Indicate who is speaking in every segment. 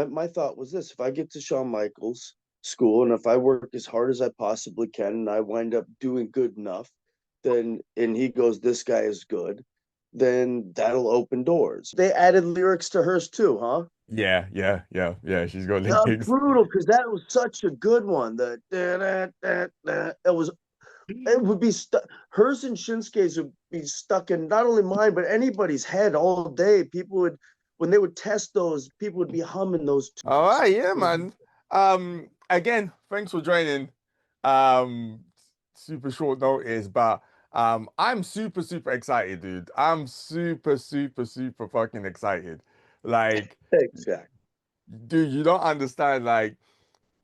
Speaker 1: my thought was this: if I get to Shawn Michaels school and if I work as hard as I possibly can and I wind up doing good enough, then and he goes, this guy is good, then that'll open doors. They added lyrics to hers too, huh?
Speaker 2: Yeah, yeah, yeah, yeah. She's got lyrics.
Speaker 1: Brutal, because that was such a good one. It was it would be stuck. Hers and Shinsuke's would be stuck in not only mine but anybody's head all day. People would, when they would test those, people would be humming those
Speaker 2: All
Speaker 1: tunes.
Speaker 2: right, yeah, man. Again, thanks for joining. Um, Super short notice, but I'm super, super excited, dude. I'm super, super, super fucking excited. Like,
Speaker 1: Exactly.
Speaker 2: dude, you don't understand. Like,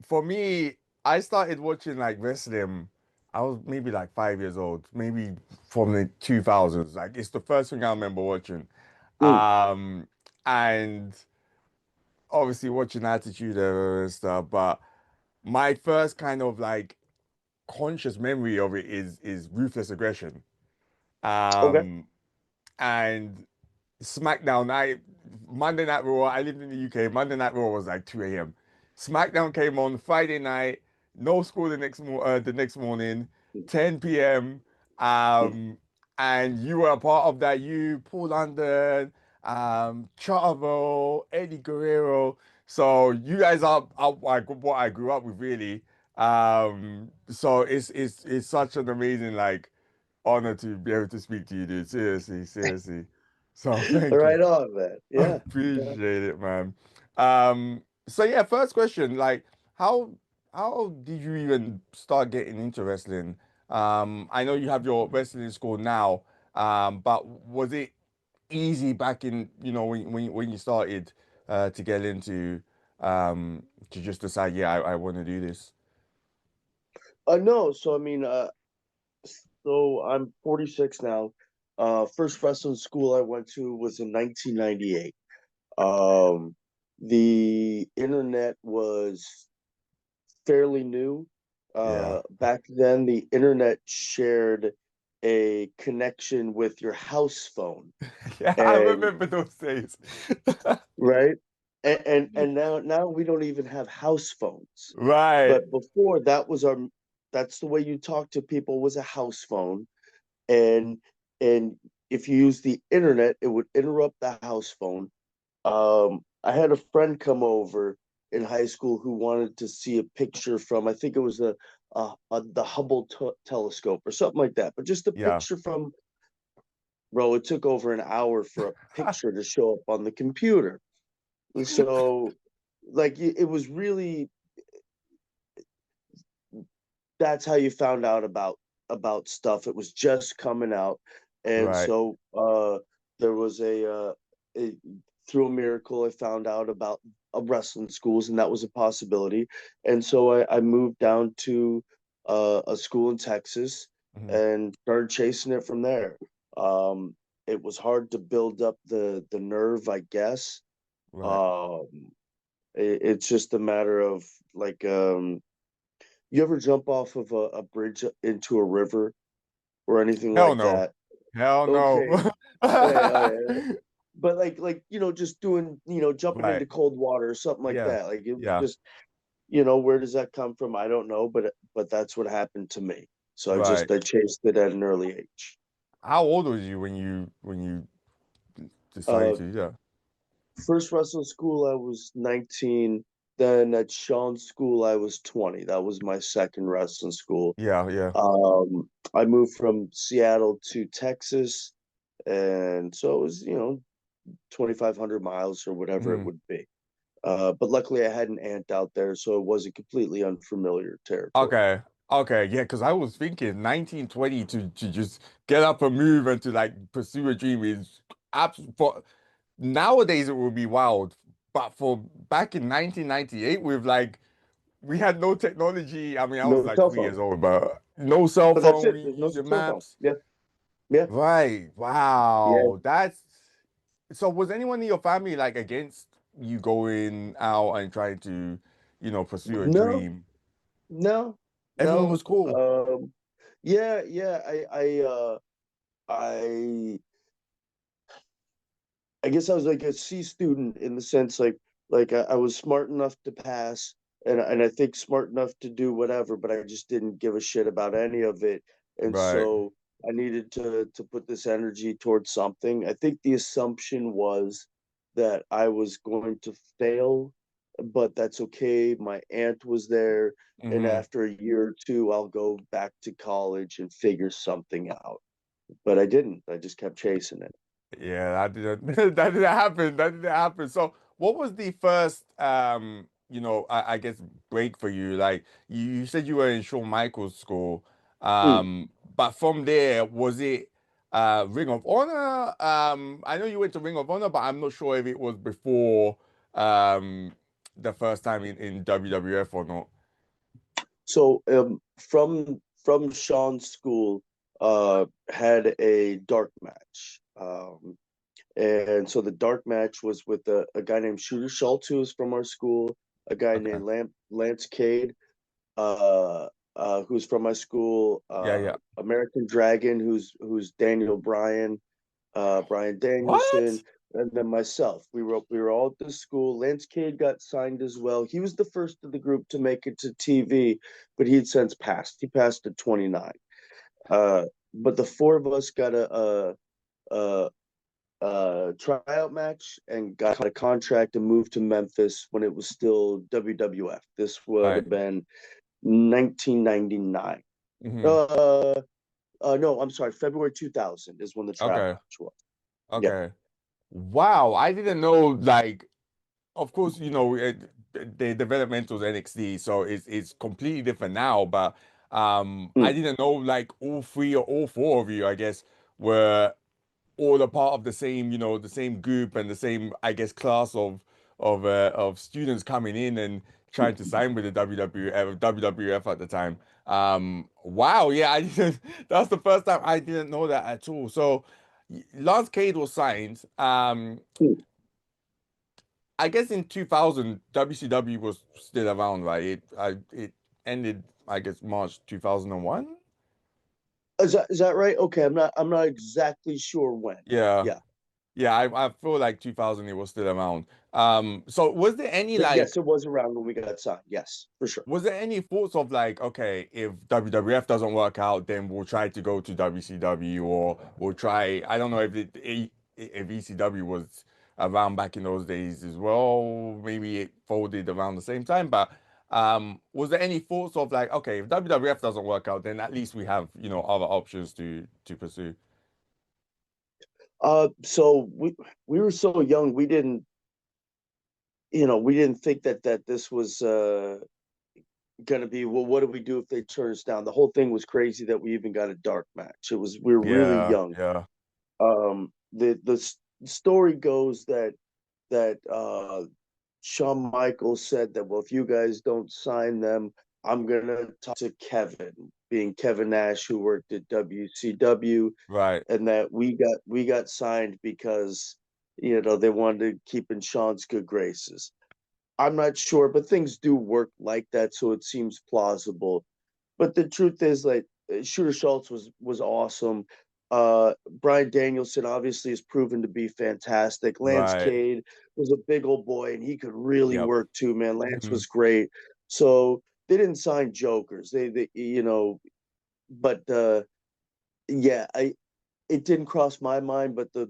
Speaker 2: for me, I started watching like wrestling. I was maybe like 5 years old, maybe from the 2000s. Like, it's the first thing I remember watching.
Speaker 1: Mm.
Speaker 2: Um, and obviously watching Attitude Era and stuff, but my first kind of like conscious memory of it is Ruthless Aggression.
Speaker 1: Okay.
Speaker 2: Um, and SmackDown night, Monday Night Raw. I lived in the UK. Monday Night Raw was like 2 a.m. SmackDown came on Friday night. No school the next morning, 10 p.m. Um, and you were a part of that. You, Paul London, Chavo, Eddie Guerrero. So you guys are like what I grew up with, really. So it's such an amazing like honor to be able to speak to you, dude. Seriously, seriously. So thank you.
Speaker 1: Right on, man.
Speaker 2: I
Speaker 1: Yeah. Yeah.
Speaker 2: appreciate it, man. So yeah, first question, like how did you even start getting into wrestling? I know you have your wrestling school now, but was it easy back in, when you started to get into to just decide, yeah, I want to do this?
Speaker 1: No, so I mean, so I'm 46 now. First wrestling school I went to was in 1998. Um, the internet was fairly new.
Speaker 2: Yeah.
Speaker 1: Back then, the internet shared a connection with your house phone,
Speaker 2: Yeah, I
Speaker 1: and
Speaker 2: remember those days.
Speaker 1: right, and now we don't even have house phones.
Speaker 2: Right.
Speaker 1: But before that was our that's the way you talk to people was a house phone, and and if you use the internet, it would interrupt the house phone. I had a friend come over in high school who wanted to see a picture from, I think it was the Hubble telescope or something like that, but just a
Speaker 2: Yeah.
Speaker 1: picture from, bro. It took over an hour for a picture to show up on the computer. And so, like, it was really, that's how you found out about stuff. It was just coming out, and
Speaker 2: Right.
Speaker 1: so there was a through a miracle I found out about wrestling schools, and that was a possibility. And so I moved down to a school in Texas
Speaker 2: Mhm.
Speaker 1: and started chasing it from there. It was hard to build up the nerve, I guess.
Speaker 2: Right.
Speaker 1: Um, it's just a matter of like you ever jump off of a bridge into a river or anything
Speaker 2: Hell
Speaker 1: like
Speaker 2: no.
Speaker 1: that?
Speaker 2: Hell
Speaker 1: Okay.
Speaker 2: no.
Speaker 1: Oh, yeah. But like just doing, jumping
Speaker 2: Right.
Speaker 1: into cold water or something like
Speaker 2: Yeah.
Speaker 1: that. Like it
Speaker 2: Yeah.
Speaker 1: just, where does that come from? I don't know, but that's what happened to me. So
Speaker 2: Right.
Speaker 1: I chased it at an early age.
Speaker 2: How old was you when you decided
Speaker 1: Uh,
Speaker 2: to? Yeah.
Speaker 1: First wrestling school I was 19. Then at Sean's school I was 20. That was my second wrestling school.
Speaker 2: Yeah. Yeah.
Speaker 1: I moved from Seattle to Texas, and so it was, 2,500 miles or whatever it
Speaker 2: Mhm.
Speaker 1: would be. But luckily, I had an aunt out there, so it wasn't completely unfamiliar territory.
Speaker 2: Okay. Okay. Yeah. Because I was thinking 1920 to just get up and move and to like pursue a dream is for nowadays it would be wild. But for back in 1998 with like we had no technology. I mean, I was
Speaker 1: No
Speaker 2: like
Speaker 1: cell
Speaker 2: 3 years
Speaker 1: phone,
Speaker 2: old, but no cell
Speaker 1: but that's
Speaker 2: phone.
Speaker 1: it.
Speaker 2: We
Speaker 1: There's no
Speaker 2: using
Speaker 1: cell phone.
Speaker 2: maps.
Speaker 1: Yeah, yeah,
Speaker 2: Right.
Speaker 1: yeah.
Speaker 2: Wow. That's so was anyone in your family like against you going out and trying to, pursue a
Speaker 1: No,
Speaker 2: dream?
Speaker 1: no,
Speaker 2: Everyone
Speaker 1: no.
Speaker 2: was cool.
Speaker 1: Yeah, yeah. I guess I was like a C student in the sense like Like I was smart enough to pass, and I think smart enough to do whatever, but I just didn't give a shit about any of it. And
Speaker 2: Right.
Speaker 1: so I needed to put this energy towards something. I think the assumption was that I was going to fail, but that's okay. My aunt was there, and
Speaker 2: Hmm.
Speaker 1: after a year or two, I'll go back to college and figure something out. But I didn't. I just kept chasing it.
Speaker 2: Yeah, that didn't that didn't happen. That didn't happen. So what was the first I guess break for you? Like you said you were in Shawn Michaels school.
Speaker 1: Mm.
Speaker 2: But from there, was it Ring of Honor? I know you went to Ring of Honor, but I'm not sure if it was before the first time in WWF or not.
Speaker 1: So from Sean's school, had a dark match. And so the dark match was with a guy named Shooter Schultz, who was from our school, a guy
Speaker 2: Okay.
Speaker 1: named Lance Cade, uh, who's from my school,
Speaker 2: Yeah, yeah.
Speaker 1: American Dragon, who's Daniel Bryan, Brian Danielson,
Speaker 2: What?
Speaker 1: and then myself. We were all at the school. Lance Cade got signed as well. He was the first of the group to make it to TV, but he'd since passed. He passed at 29. Uh, but the four of us got a tryout match and got a contract and moved to Memphis when it was still WWF. This would
Speaker 2: Right.
Speaker 1: have been 1999.
Speaker 2: Hmm.
Speaker 1: Uh, no, I'm sorry, February 2000 is when the tryout
Speaker 2: Okay.
Speaker 1: match was. Yeah.
Speaker 2: Okay. Wow, I didn't know. Like, of course, the developmental NXT, so it's completely different now. But I
Speaker 1: Mm.
Speaker 2: didn't know like all three or all four of you, I guess, were all a part of the same, the same group and the same, I guess, class of students coming in and trying to sign with the WWF at the time. Wow, yeah, I didn't. That's the first time I didn't know that at all. So Lance Cade was signed.
Speaker 1: Mm.
Speaker 2: I guess in 2000, WCW was still around, right? It ended, I guess, March 2001.
Speaker 1: Is that right? Okay, I'm not exactly sure when.
Speaker 2: Yeah.
Speaker 1: Yeah.
Speaker 2: Yeah, I feel like 2000 it was still around. So was there any
Speaker 1: But
Speaker 2: like
Speaker 1: yes, it was around when we got signed. Yes, for sure.
Speaker 2: was there any thoughts of like, okay, if WWF doesn't work out, then we'll try to go to WCW or we'll try, I don't know if ECW was around back in those days as well. Maybe it folded around the same time, but was there any thoughts of like, okay, if WWF doesn't work out, then at least we have, other options to pursue.
Speaker 1: So we were so young, we didn't think that this was gonna be, well, what do we do if they turn us down? The whole thing was crazy that we even got a dark match. We were really
Speaker 2: Yeah,
Speaker 1: young.
Speaker 2: yeah.
Speaker 1: The story goes that Shawn Michaels said that, well, if you guys don't sign them, I'm gonna talk to Kevin, being Kevin Nash, who worked at WCW,
Speaker 2: Right.
Speaker 1: and that we got signed because they wanted to keep in Sean's good graces. I'm not sure, but things do work like that, so it seems plausible. But the truth is, like, Shooter Schultz was awesome. Brian Danielson obviously has proven to be fantastic. Lance
Speaker 2: Right.
Speaker 1: Cade was a big old boy, and he could really
Speaker 2: Yep.
Speaker 1: work too, man. Lance
Speaker 2: Mhm.
Speaker 1: was great. So they didn't sign jokers. But yeah, it didn't cross my mind, but the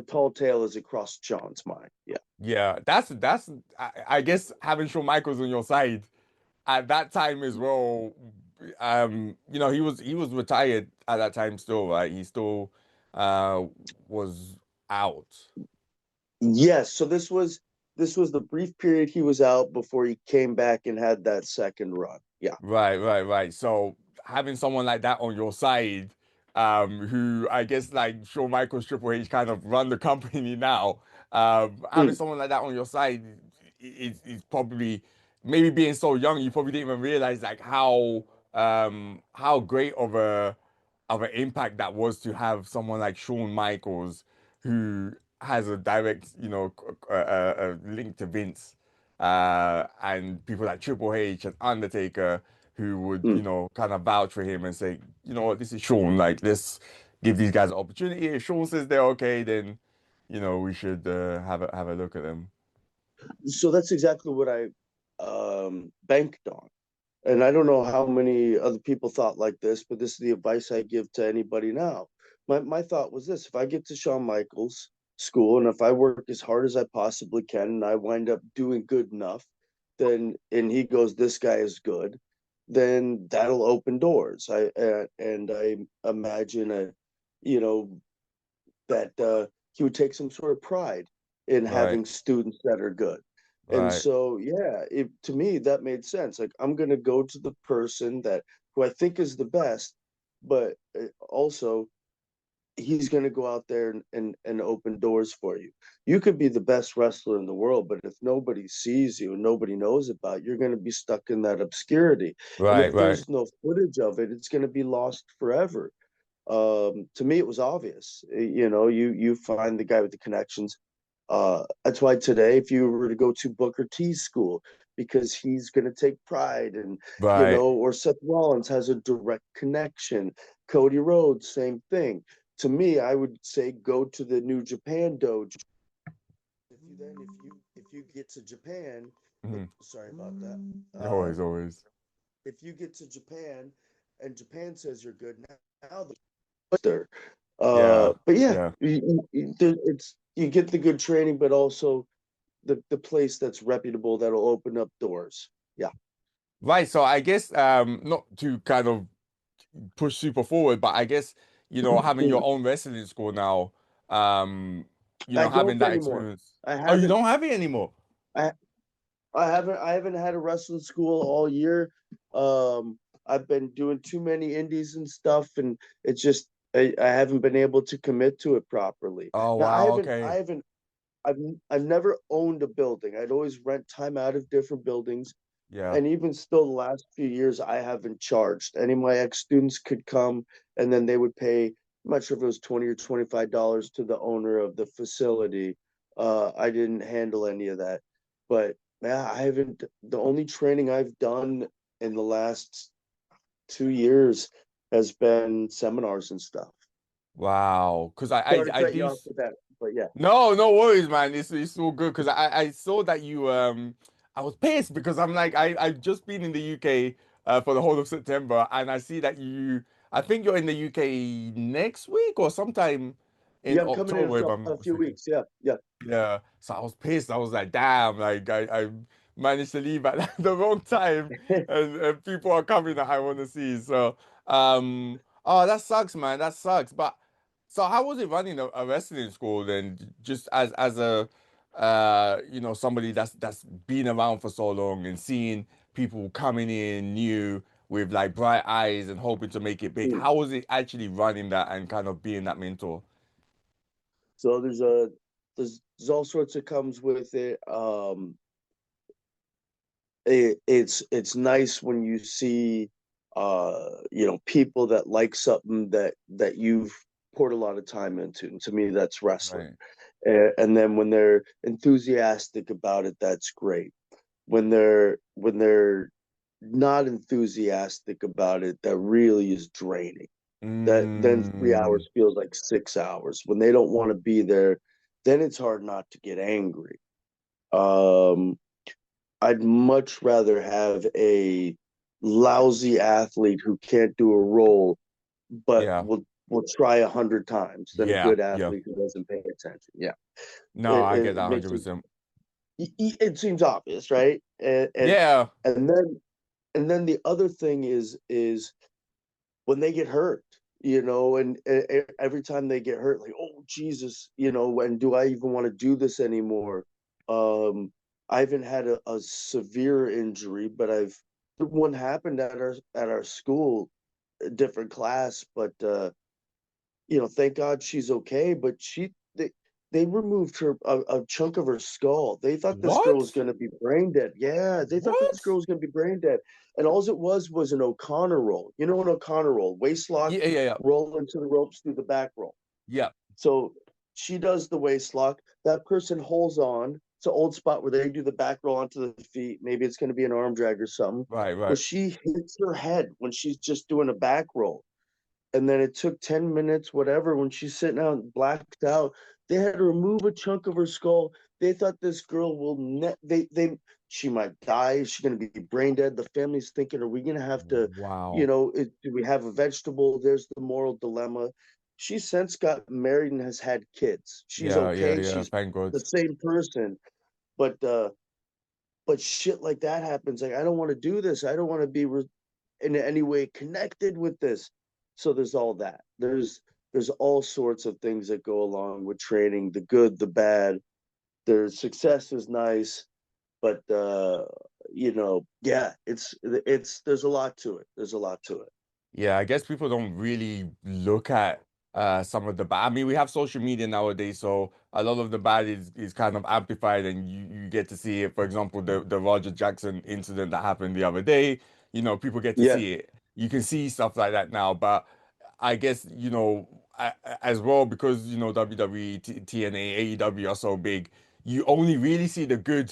Speaker 1: tall tale is it crossed John's mind. Yeah.
Speaker 2: Yeah, that's I guess having Shawn Michaels on your side at that time as well. He was retired at that time still, right? He still uh was out.
Speaker 1: Yes, so this was the brief period he was out before he came back and had that second run. Yeah.
Speaker 2: Right, right, right. So having someone like that on your side, who I guess like Shawn Michaels, Triple H kind of run the company now, having
Speaker 1: Mm.
Speaker 2: someone like that on your side is probably maybe being so young, you probably didn't even realize like how great of an impact that was to have someone like Shawn Michaels who has a direct, link to Vince, and people like Triple H and Undertaker who would,
Speaker 1: Mm.
Speaker 2: kind of vouch for him and say, this is Shawn, like let's give these guys an opportunity. If Shawn says they're okay, then we should have a look at them.
Speaker 1: So that's exactly what I banked on. And I don't know how many other people thought like this, but this is the advice I give to anybody now. My thought was this: if I get to Shawn Michaels school and if I work as hard as I possibly can and I wind up doing good enough, then and he goes, this guy is good, then that'll open doors. And I imagine you know, that he would take some sort of pride in
Speaker 2: Right,
Speaker 1: having students that are good. And
Speaker 2: right,
Speaker 1: so, yeah, to me that made sense. Like I'm going to go to the person that who I think is the best, but also he's going to go out there and open doors for you. You could be the best wrestler in the world, but if nobody sees you and nobody knows about you, you're going to be stuck in that obscurity. And
Speaker 2: right,
Speaker 1: if
Speaker 2: right,
Speaker 1: there's no footage of it, it's going to be lost forever. To me it was obvious. You find the guy with the connections. That's why today, if you were to go to Booker T's school, because he's going to take pride, and
Speaker 2: right.
Speaker 1: or Seth Rollins has a direct connection. Cody Rhodes, same thing. To me, I would say go to the New Japan dojo. If you get to Japan,
Speaker 2: Mhm.
Speaker 1: sorry about that.
Speaker 2: Always, always.
Speaker 1: If you get to Japan and Japan says you're good, now there.
Speaker 2: Yeah,
Speaker 1: But yeah,
Speaker 2: yeah.
Speaker 1: you get the good training, but also the place that's reputable that'll open up doors. Yeah.
Speaker 2: Right. So I guess not to kind of push super forward, but I guess having your own wrestling school now,
Speaker 1: I
Speaker 2: having
Speaker 1: don't
Speaker 2: that
Speaker 1: anymore.
Speaker 2: experience.
Speaker 1: I
Speaker 2: Oh, you
Speaker 1: haven't.
Speaker 2: don't have it anymore.
Speaker 1: I I haven't had a wrestling school all year. I've been doing too many indies and stuff, and it's just I haven't been able to commit to it properly.
Speaker 2: Oh
Speaker 1: Now
Speaker 2: wow,
Speaker 1: I
Speaker 2: okay.
Speaker 1: haven't I've I've never owned a building. I'd always rent time out of different buildings.
Speaker 2: Yeah.
Speaker 1: And even still, the last few years, I haven't charged. Any of my ex-students could come, and then they would pay, I'm not sure if it was 20 or $25 to the owner of the facility. I didn't handle any of that. But yeah, I haven't, the only training I've done in the last 2 years has been seminars and stuff.
Speaker 2: Wow. Because
Speaker 1: Sorry to
Speaker 2: I
Speaker 1: cut you
Speaker 2: do.
Speaker 1: off with that, but yeah.
Speaker 2: No, no worries, man. It's all good because I saw that you I was pissed because I'm like I've just been in the UK for the whole of September and I see that I think you're in the UK next week or sometime in
Speaker 1: Yeah, I'm coming in
Speaker 2: October if
Speaker 1: for
Speaker 2: I'm
Speaker 1: a
Speaker 2: not
Speaker 1: few
Speaker 2: mistaken.
Speaker 1: weeks. Yeah, yeah.
Speaker 2: Yeah. So I was pissed. I was like, damn, like I managed to leave at the wrong time and people are coming that I want to see. So oh that sucks, man. That sucks. But so how was it running a wrestling school then just as a somebody that's been around for so long and seeing people coming in new with like bright eyes and hoping to make it big. How was it actually running that and kind of being that mentor?
Speaker 1: So there's all sorts that comes with it. It's nice when you see people that like something that you've poured a lot of time into. And to me, that's wrestling.
Speaker 2: Right.
Speaker 1: And then when they're enthusiastic about it, that's great. When they're not enthusiastic about it, that really is draining. That then 3 hours
Speaker 2: Mm,
Speaker 1: feels like 6 hours. When they don't want to be there, then it's hard not to get angry. Um, I'd much rather have a lousy athlete who can't do a roll, but
Speaker 2: yeah.
Speaker 1: will try 100 times than a
Speaker 2: Yeah.
Speaker 1: good
Speaker 2: Yeah.
Speaker 1: athlete who doesn't pay attention. Yeah,
Speaker 2: No,
Speaker 1: it,
Speaker 2: I get
Speaker 1: it
Speaker 2: that
Speaker 1: makes
Speaker 2: 100%.
Speaker 1: it seems obvious, right?
Speaker 2: Yeah.
Speaker 1: And then the other thing is when they get hurt, and every time they get hurt, like, oh Jesus, and do I even want to do this anymore? Um, I haven't had a severe injury, but one happened at our school, a different class, but thank God she's okay. But they removed a chunk of her skull. They thought this girl was
Speaker 2: What?
Speaker 1: going to be brain dead. Yeah, they thought this
Speaker 2: What?
Speaker 1: girl was going to be brain dead. And all it was an O'Connor roll. You know, an O'Connor roll, waist lock,
Speaker 2: Yeah, yeah, yeah.
Speaker 1: roll into the ropes through the back roll.
Speaker 2: Yeah.
Speaker 1: So she does the waist lock. That person holds on. It's an old spot where they do the back roll onto the feet. Maybe it's going to be an arm drag or something.
Speaker 2: Right,
Speaker 1: Well,
Speaker 2: right.
Speaker 1: she hits her head when she's just doing a back roll. And then it took 10 minutes, whatever, when she's sitting out blacked out. They had to remove a chunk of her skull. They thought this girl will they she might die. Is she going to be brain dead? The family's thinking, are we going to have to,
Speaker 2: Wow.
Speaker 1: do we have a vegetable? There's the moral dilemma. She's since got married and has had kids. She's
Speaker 2: Yeah, yeah,
Speaker 1: okay.
Speaker 2: yeah.
Speaker 1: She's
Speaker 2: Thank God.
Speaker 1: the same person, but shit like that happens. Like, I don't want to do this. I don't want to be in any way connected with this. So there's all that. There's all sorts of things that go along with training, the good, the bad. There's success is nice, but yeah, it's there's a lot to it. There's a lot to it.
Speaker 2: Yeah, I guess people don't really look at some of the bad. I mean, we have social media nowadays, so a lot of the bad is kind of amplified, and you get to see it. For example, the Roger Jackson incident that happened the other day, people get to
Speaker 1: Yeah.
Speaker 2: see it. You can see stuff like that now, but I guess, as well, because, WWE, TNA, AEW are so big, you only really see the good,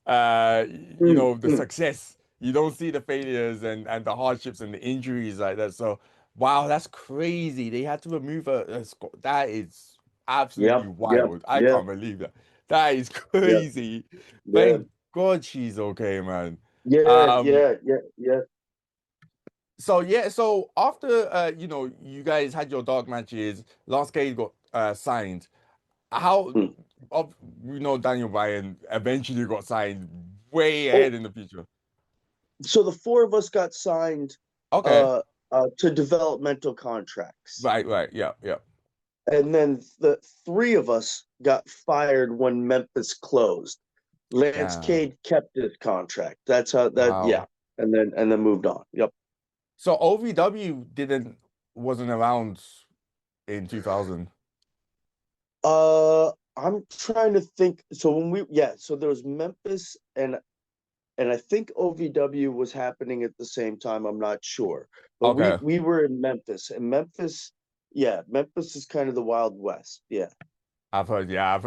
Speaker 2: the
Speaker 1: Mm.
Speaker 2: success. You don't see the failures and the hardships and the injuries like that. So, wow, that's crazy. They had to remove that is absolutely
Speaker 1: Yep. Yep.
Speaker 2: wild. I
Speaker 1: Yeah.
Speaker 2: can't believe that. That is
Speaker 1: Yep.
Speaker 2: crazy.
Speaker 1: Yeah.
Speaker 2: Thank God she's okay, man.
Speaker 1: Yeah.
Speaker 2: Um,
Speaker 1: Yeah. Yeah. Yeah.
Speaker 2: so yeah, so after you guys had your dark matches, Lance Cade got signed. How
Speaker 1: Mm.
Speaker 2: of Daniel Bryan eventually got signed way
Speaker 1: Oh,
Speaker 2: ahead in the future.
Speaker 1: so the four of us got signed
Speaker 2: Okay.
Speaker 1: uh, to developmental contracts.
Speaker 2: Right, right. Yeah, yeah.
Speaker 1: And then the three of us got fired when Memphis closed. Lance
Speaker 2: Damn.
Speaker 1: Cade kept his contract. That's how that, yeah.
Speaker 2: Wow.
Speaker 1: And then moved on. Yep.
Speaker 2: So OVW wasn't around in 2000.
Speaker 1: I'm trying to think. So so there was Memphis and I think OVW was happening at the same time. I'm not sure, but we
Speaker 2: Okay.
Speaker 1: we were in Memphis, and yeah, Memphis is kind of the Wild West. Yeah,
Speaker 2: I've heard, yeah, I've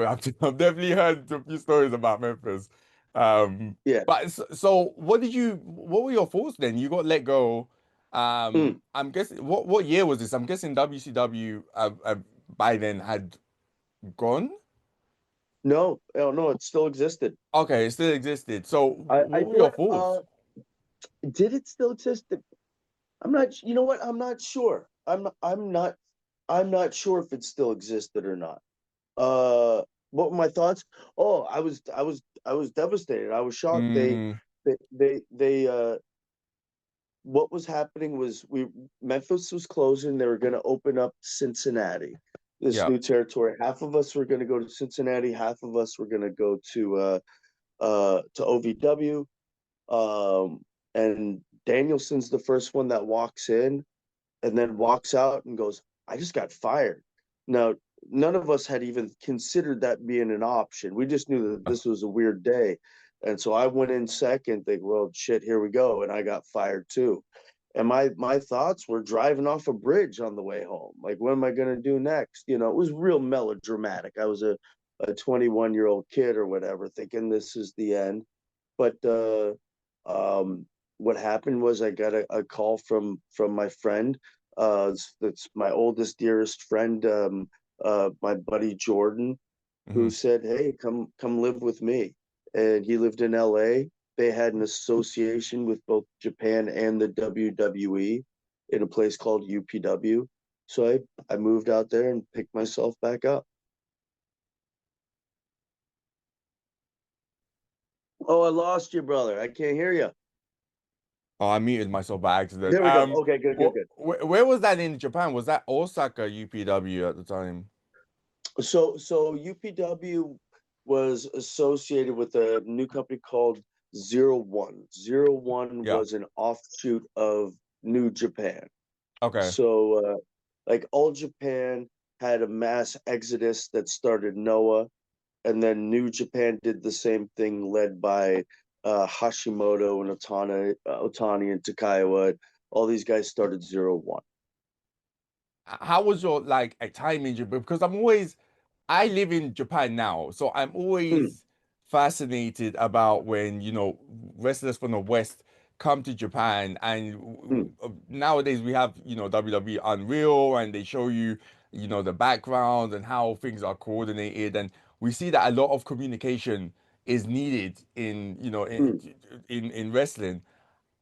Speaker 2: definitely heard a few stories about Memphis.
Speaker 1: yeah.
Speaker 2: But so what were your thoughts then? You got let go.
Speaker 1: Mm.
Speaker 2: I'm guessing what year was this? I'm guessing WCW by then had gone.
Speaker 1: No, oh no, it still existed.
Speaker 2: Okay, it still existed. So
Speaker 1: I
Speaker 2: what were your
Speaker 1: thought,
Speaker 2: thoughts?
Speaker 1: did it still exist? I'm not. You know what? I'm not sure. I'm not sure if it still existed or not. Uh, what were my thoughts? Oh, I was devastated. I was shocked.
Speaker 2: Mm,
Speaker 1: They what was happening was we Memphis was closing. They were going to open up Cincinnati, this
Speaker 2: yeah.
Speaker 1: new territory. Half of us were going to go to Cincinnati. Half of us were going to go to OVW. And Danielson's the first one that walks in and then walks out and goes, I just got fired. Now, none of us had even considered that being an option. We just knew that this was a weird day. And so I went in second, think, well, shit, here we go. And I got fired too. And my thoughts were driving off a bridge on the way home. Like, what am I going to do next? It was real melodramatic. I was a 21-year-old kid or whatever, thinking this is the end. But what happened was I got a call from my friend. That's my oldest, dearest friend, my buddy Jordan, who
Speaker 2: Hmm.
Speaker 1: said, "Hey, come live with me." And he lived in L.A. They had an association with both Japan and the WWE in a place called UPW. So I moved out there and picked myself back up. Oh, I lost you, brother. I can't hear you.
Speaker 2: Oh, I muted myself by accident.
Speaker 1: There we go. Okay, good, good, good.
Speaker 2: Where was that in Japan? Was that Osaka UPW at the time?
Speaker 1: So UPW was associated with a new company called Zero One. Zero One
Speaker 2: Yeah.
Speaker 1: was an offshoot of New Japan.
Speaker 2: Okay.
Speaker 1: So like All Japan had a mass exodus that started Noah, and then New Japan did the same thing, led by Hashimoto and Otani and Takaiwa. All these guys started Zero One.
Speaker 2: How was your like a time in Japan? Because I live in Japan now, so I'm
Speaker 1: Mm,
Speaker 2: always fascinated about when, wrestlers from the West come to Japan. And
Speaker 1: mm,
Speaker 2: nowadays we have, WWE Unreal, and they show you you know, the background and how things are coordinated. And we see that a lot of communication is needed in, you know,
Speaker 1: Mm,
Speaker 2: in wrestling.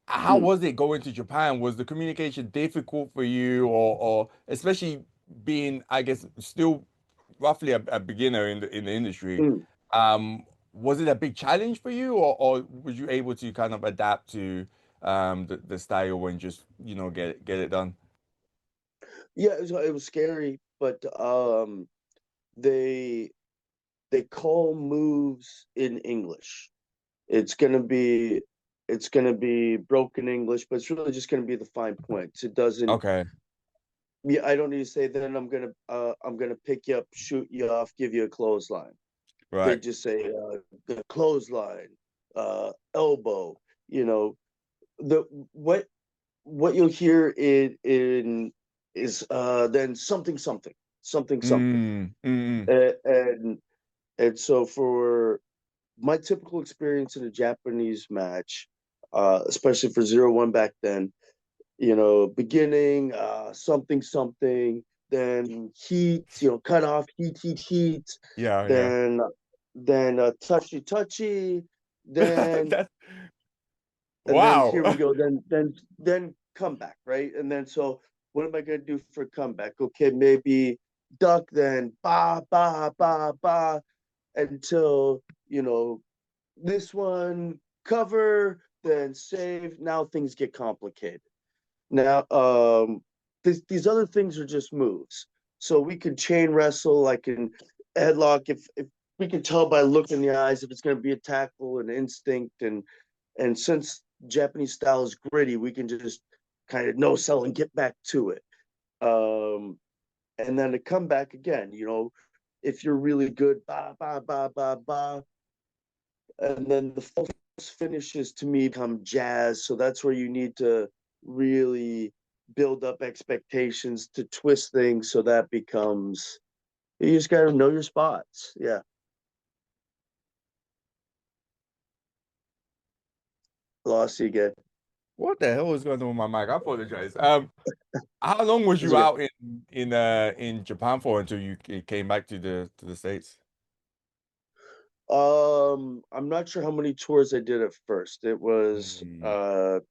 Speaker 2: How
Speaker 1: mm,
Speaker 2: was it going to Japan? Was the communication difficult for you, or especially being, I guess, still roughly a beginner in the industry?
Speaker 1: mm.
Speaker 2: Was it a big challenge for you, or was you able to kind of adapt to the style and just, you know, get it done?
Speaker 1: Yeah, it was scary, but they they call moves in English. It's gonna be it's gonna be broken English, but it's really just gonna be the fine points. It doesn't.
Speaker 2: Okay,
Speaker 1: Yeah, I don't need to say then I'm gonna pick you up, shoot you off, give you a clothesline. They
Speaker 2: right.
Speaker 1: just say the clothesline, elbow. You know the what you'll hear in is then something something something something,
Speaker 2: Mm.
Speaker 1: and so for my typical experience in a Japanese match, especially for 0-1 back then, beginning something something, then heat, cut off heat,
Speaker 2: Yeah, yeah.
Speaker 1: then touchy touchy, then
Speaker 2: That's
Speaker 1: here we
Speaker 2: wow.
Speaker 1: go, then comeback, right? And then so what am I gonna do for comeback? Okay, maybe duck, then ba until this one cover, then save. Now things get complicated. Now, these other things are just moves. So we can chain wrestle. I can headlock if we can tell by look in the eyes if it's going to be a tackle, an instinct, and since Japanese style is gritty, we can just kind of no sell and get back to it. Um, and then to come back again, if you're really good, ba, and then the false finishes to me become jazz. So that's where you need to really build up expectations to twist things so that becomes you just got to know your spots. Yeah, lost you again.
Speaker 2: What the hell is going on with my mic? I apologize. How long was
Speaker 1: It's
Speaker 2: you
Speaker 1: okay.
Speaker 2: out in Japan for until you came back to the States?
Speaker 1: I'm not sure how many tours I did at first. It was
Speaker 2: Mm.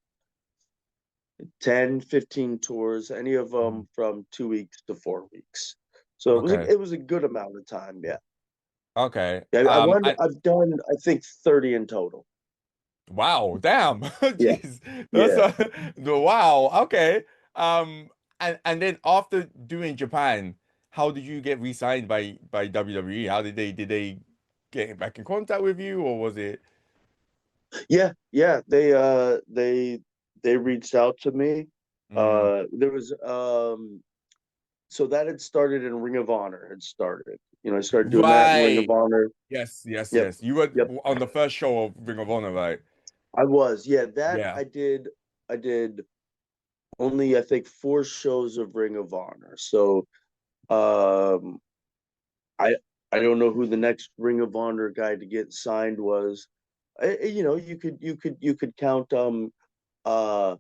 Speaker 1: 10, 15 tours, any of
Speaker 2: Mm.
Speaker 1: them from 2 weeks to 4 weeks. So it was
Speaker 2: Okay.
Speaker 1: it was a good amount of time. Yeah.
Speaker 2: Okay.
Speaker 1: Yeah, I've done I think 30 in total.
Speaker 2: Wow, damn.
Speaker 1: Yeah.
Speaker 2: Jeez. That's
Speaker 1: Yeah.
Speaker 2: wow. Okay. And then after doing Japan, how did you get re-signed by WWE? How did they get back in contact with you, or was it
Speaker 1: Yeah, yeah. They reached out to me.
Speaker 2: mm,
Speaker 1: There was so that had started in Ring of Honor had started. I started doing that in Ring of
Speaker 2: right?
Speaker 1: Honor.
Speaker 2: Yes, yes,
Speaker 1: Yep,
Speaker 2: yes. You were
Speaker 1: yep.
Speaker 2: on the first show of Ring of Honor, right?
Speaker 1: I was. Yeah, that
Speaker 2: Yeah.
Speaker 1: I did only I think 4 shows of Ring of Honor. So um I I don't know who the next Ring of Honor guy to get signed was. You could count uh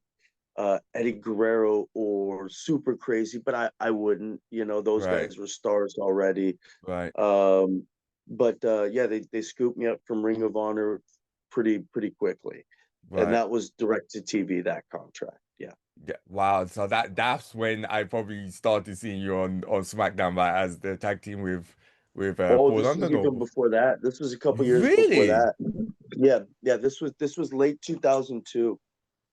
Speaker 1: Eddie Guerrero or Super Crazy, but I wouldn't. Those
Speaker 2: Right,
Speaker 1: guys were stars already.
Speaker 2: right,
Speaker 1: But yeah, they scooped me up from Ring of Honor pretty quickly, and
Speaker 2: right.
Speaker 1: that was direct to TV, that contract. Yeah.
Speaker 2: Yeah, wow. So that's when I probably started seeing you on SmackDown, right, as the tag team with
Speaker 1: Oh,
Speaker 2: Paul
Speaker 1: this was
Speaker 2: London. Or
Speaker 1: even before that. This was a couple years before
Speaker 2: really?
Speaker 1: that. Yeah, yeah. This was late 2002.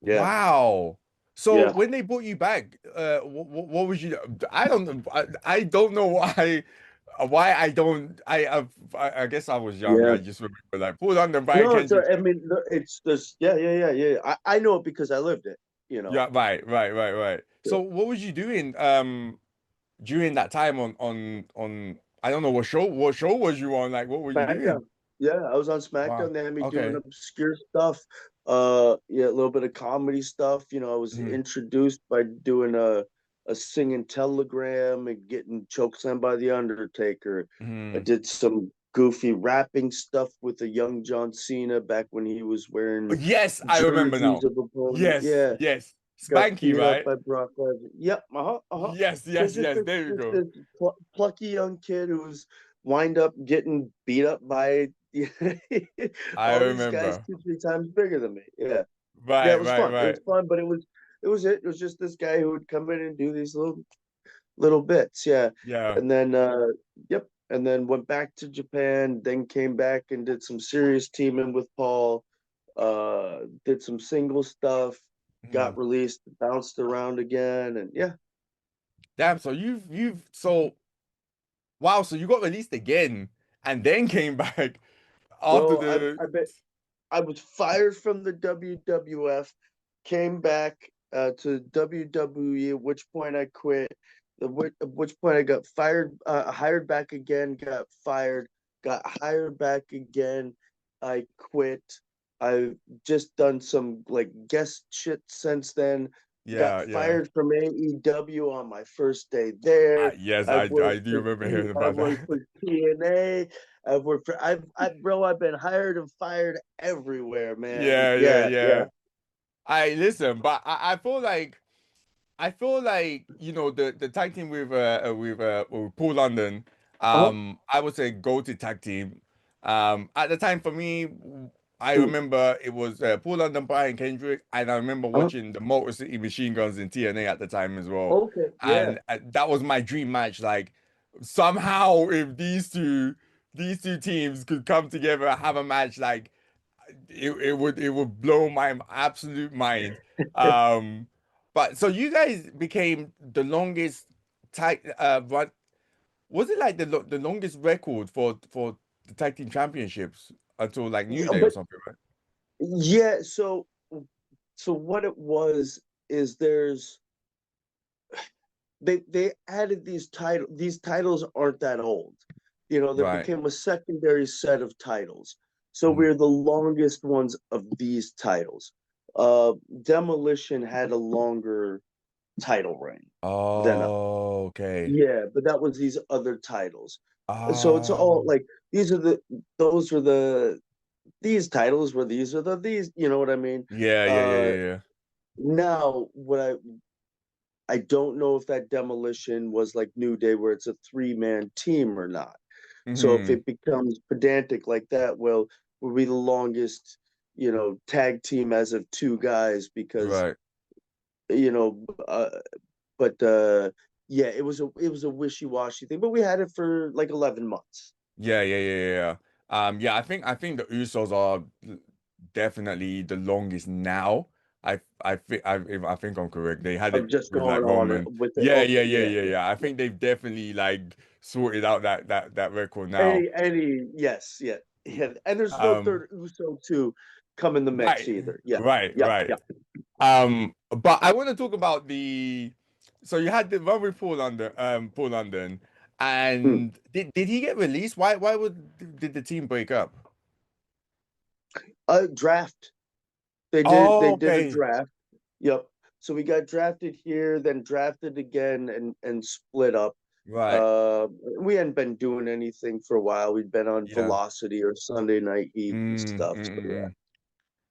Speaker 1: Yeah,
Speaker 2: Wow. So
Speaker 1: yeah.
Speaker 2: when they brought you back, what was you? I don't know. I don't know why I don't. I guess I was young.
Speaker 1: Yeah.
Speaker 2: I just remember like Paul London, Brian
Speaker 1: No, it's.
Speaker 2: Kendrick.
Speaker 1: I mean, it's this. Yeah, yeah, yeah, yeah. I know it because I lived it. You know.
Speaker 2: Yeah, right.
Speaker 1: Yeah.
Speaker 2: So what was you doing during that time on I don't know what show was you on? Like what were you doing?
Speaker 1: SmackDown. Yeah, I was on
Speaker 2: Wow.
Speaker 1: SmackDown. They had me doing
Speaker 2: Okay.
Speaker 1: obscure stuff. Yeah, a little bit of comedy stuff. I was
Speaker 2: Mhm.
Speaker 1: introduced by doing a singing telegram and getting chokeslammed by the Undertaker. I
Speaker 2: Mhm.
Speaker 1: did some goofy rapping stuff with a young John Cena back when he was wearing
Speaker 2: Yes, I remember
Speaker 1: jerseys
Speaker 2: now.
Speaker 1: of opponent.
Speaker 2: Yes,
Speaker 1: Yeah,
Speaker 2: yes.
Speaker 1: got
Speaker 2: Spanky,
Speaker 1: beat up
Speaker 2: right?
Speaker 1: by Brock Lesnar. Yep,
Speaker 2: Yes,
Speaker 1: There's
Speaker 2: yes,
Speaker 1: just
Speaker 2: yes. There you
Speaker 1: this,
Speaker 2: go.
Speaker 1: this plucky young kid who's wind up getting beat up by
Speaker 2: I
Speaker 1: all these guys
Speaker 2: remember.
Speaker 1: 2, 3 times bigger than me. Yeah, yeah,
Speaker 2: Right,
Speaker 1: it was
Speaker 2: right,
Speaker 1: fun. It
Speaker 2: right.
Speaker 1: was fun, but it was just this guy who would come in and do these little bits. Yeah,
Speaker 2: Yeah.
Speaker 1: and then yep, and then went back to Japan. Then came back and did some serious teaming with Paul. Did some single stuff.
Speaker 2: Mhm.
Speaker 1: Got released, bounced around again, and yeah.
Speaker 2: Damn, so you've so wow, so you got released again and then came back after
Speaker 1: Well,
Speaker 2: the
Speaker 1: I bet I was fired from the WWF, came back to WWE, at which point I quit. At which point I got fired, hired back again, got fired, got hired back again. I quit. I've just done some like guest shit since then. Got
Speaker 2: yeah, yeah.
Speaker 1: fired from AEW on my first day there.
Speaker 2: Yes,
Speaker 1: I've
Speaker 2: I
Speaker 1: worked
Speaker 2: do
Speaker 1: for
Speaker 2: remember hearing
Speaker 1: I've
Speaker 2: about that.
Speaker 1: worked for TNA. I've worked for bro, I've been hired and fired everywhere, man.
Speaker 2: Yeah, yeah,
Speaker 1: Yeah, yeah.
Speaker 2: yeah. I listen, but I feel like the tag team with Paul London,
Speaker 1: Uh-huh.
Speaker 2: I would say go to tag team. At the time for me, I
Speaker 1: Mm,
Speaker 2: remember it was Paul London, Brian Kendrick, and I remember
Speaker 1: uh-huh.
Speaker 2: watching the Motor City Machine Guns in TNA at the time as well,
Speaker 1: Okay, yeah.
Speaker 2: and that was my dream match. Like somehow, if these two teams could come together and have a match, like it would blow my absolute mind. Um, but so you guys became the longest tag what was it like the longest record for the tag team championships until like New
Speaker 1: Yeah,
Speaker 2: Day or
Speaker 1: but
Speaker 2: something, right?
Speaker 1: yeah, so what it was is they added these titles aren't that old. There
Speaker 2: Right.
Speaker 1: became a secondary set of titles. So
Speaker 2: Mhm.
Speaker 1: we're the longest ones of these titles. Demolition had a longer title reign than us.
Speaker 2: Oh, okay.
Speaker 1: Yeah, but that was these other titles. So it's all
Speaker 2: Oh,
Speaker 1: like those are these titles were these, you know what I mean?
Speaker 2: yeah, yeah, yeah,
Speaker 1: Uh
Speaker 2: yeah, yeah.
Speaker 1: Now I don't know if that demolition was like New Day where it's a 3-man team or not. So if
Speaker 2: Hmm.
Speaker 1: it becomes pedantic like that, well, we'll be the longest, tag team as of two guys because,
Speaker 2: Right.
Speaker 1: you know, but yeah, it was a wishy-washy thing, but we had it for like 11 months.
Speaker 2: Yeah, yeah, yeah, yeah, yeah. Yeah, I think the Usos are definitely the longest now. If I think I'm correct. They had
Speaker 1: Of
Speaker 2: it
Speaker 1: just
Speaker 2: with like
Speaker 1: going on it
Speaker 2: Roman.
Speaker 1: with it.
Speaker 2: Yeah, yeah,
Speaker 1: Okay,
Speaker 2: yeah,
Speaker 1: yeah,
Speaker 2: yeah,
Speaker 1: yeah.
Speaker 2: yeah. I think they've definitely like sorted out that record now.
Speaker 1: Yes, yeah, yeah. And there's no
Speaker 2: Um,
Speaker 1: third Uso to come in the mix
Speaker 2: right,
Speaker 1: either. Yeah,
Speaker 2: right,
Speaker 1: yeah,
Speaker 2: right.
Speaker 1: yeah.
Speaker 2: But I want to talk about the. So you had the one with Paul London,
Speaker 1: Mm.
Speaker 2: and did he get released? Did the team break up?
Speaker 1: Draft. They did.
Speaker 2: Oh,
Speaker 1: They did a
Speaker 2: okay.
Speaker 1: draft. Yep. So we got drafted here, then drafted again, and split up.
Speaker 2: Right.
Speaker 1: Uh, we hadn't been doing anything for a while. We'd been on
Speaker 2: Yeah.
Speaker 1: Velocity or Sunday Night Heat and
Speaker 2: Mm,
Speaker 1: stuff.
Speaker 2: mm,
Speaker 1: So
Speaker 2: mm,
Speaker 1: yeah.
Speaker 2: mm.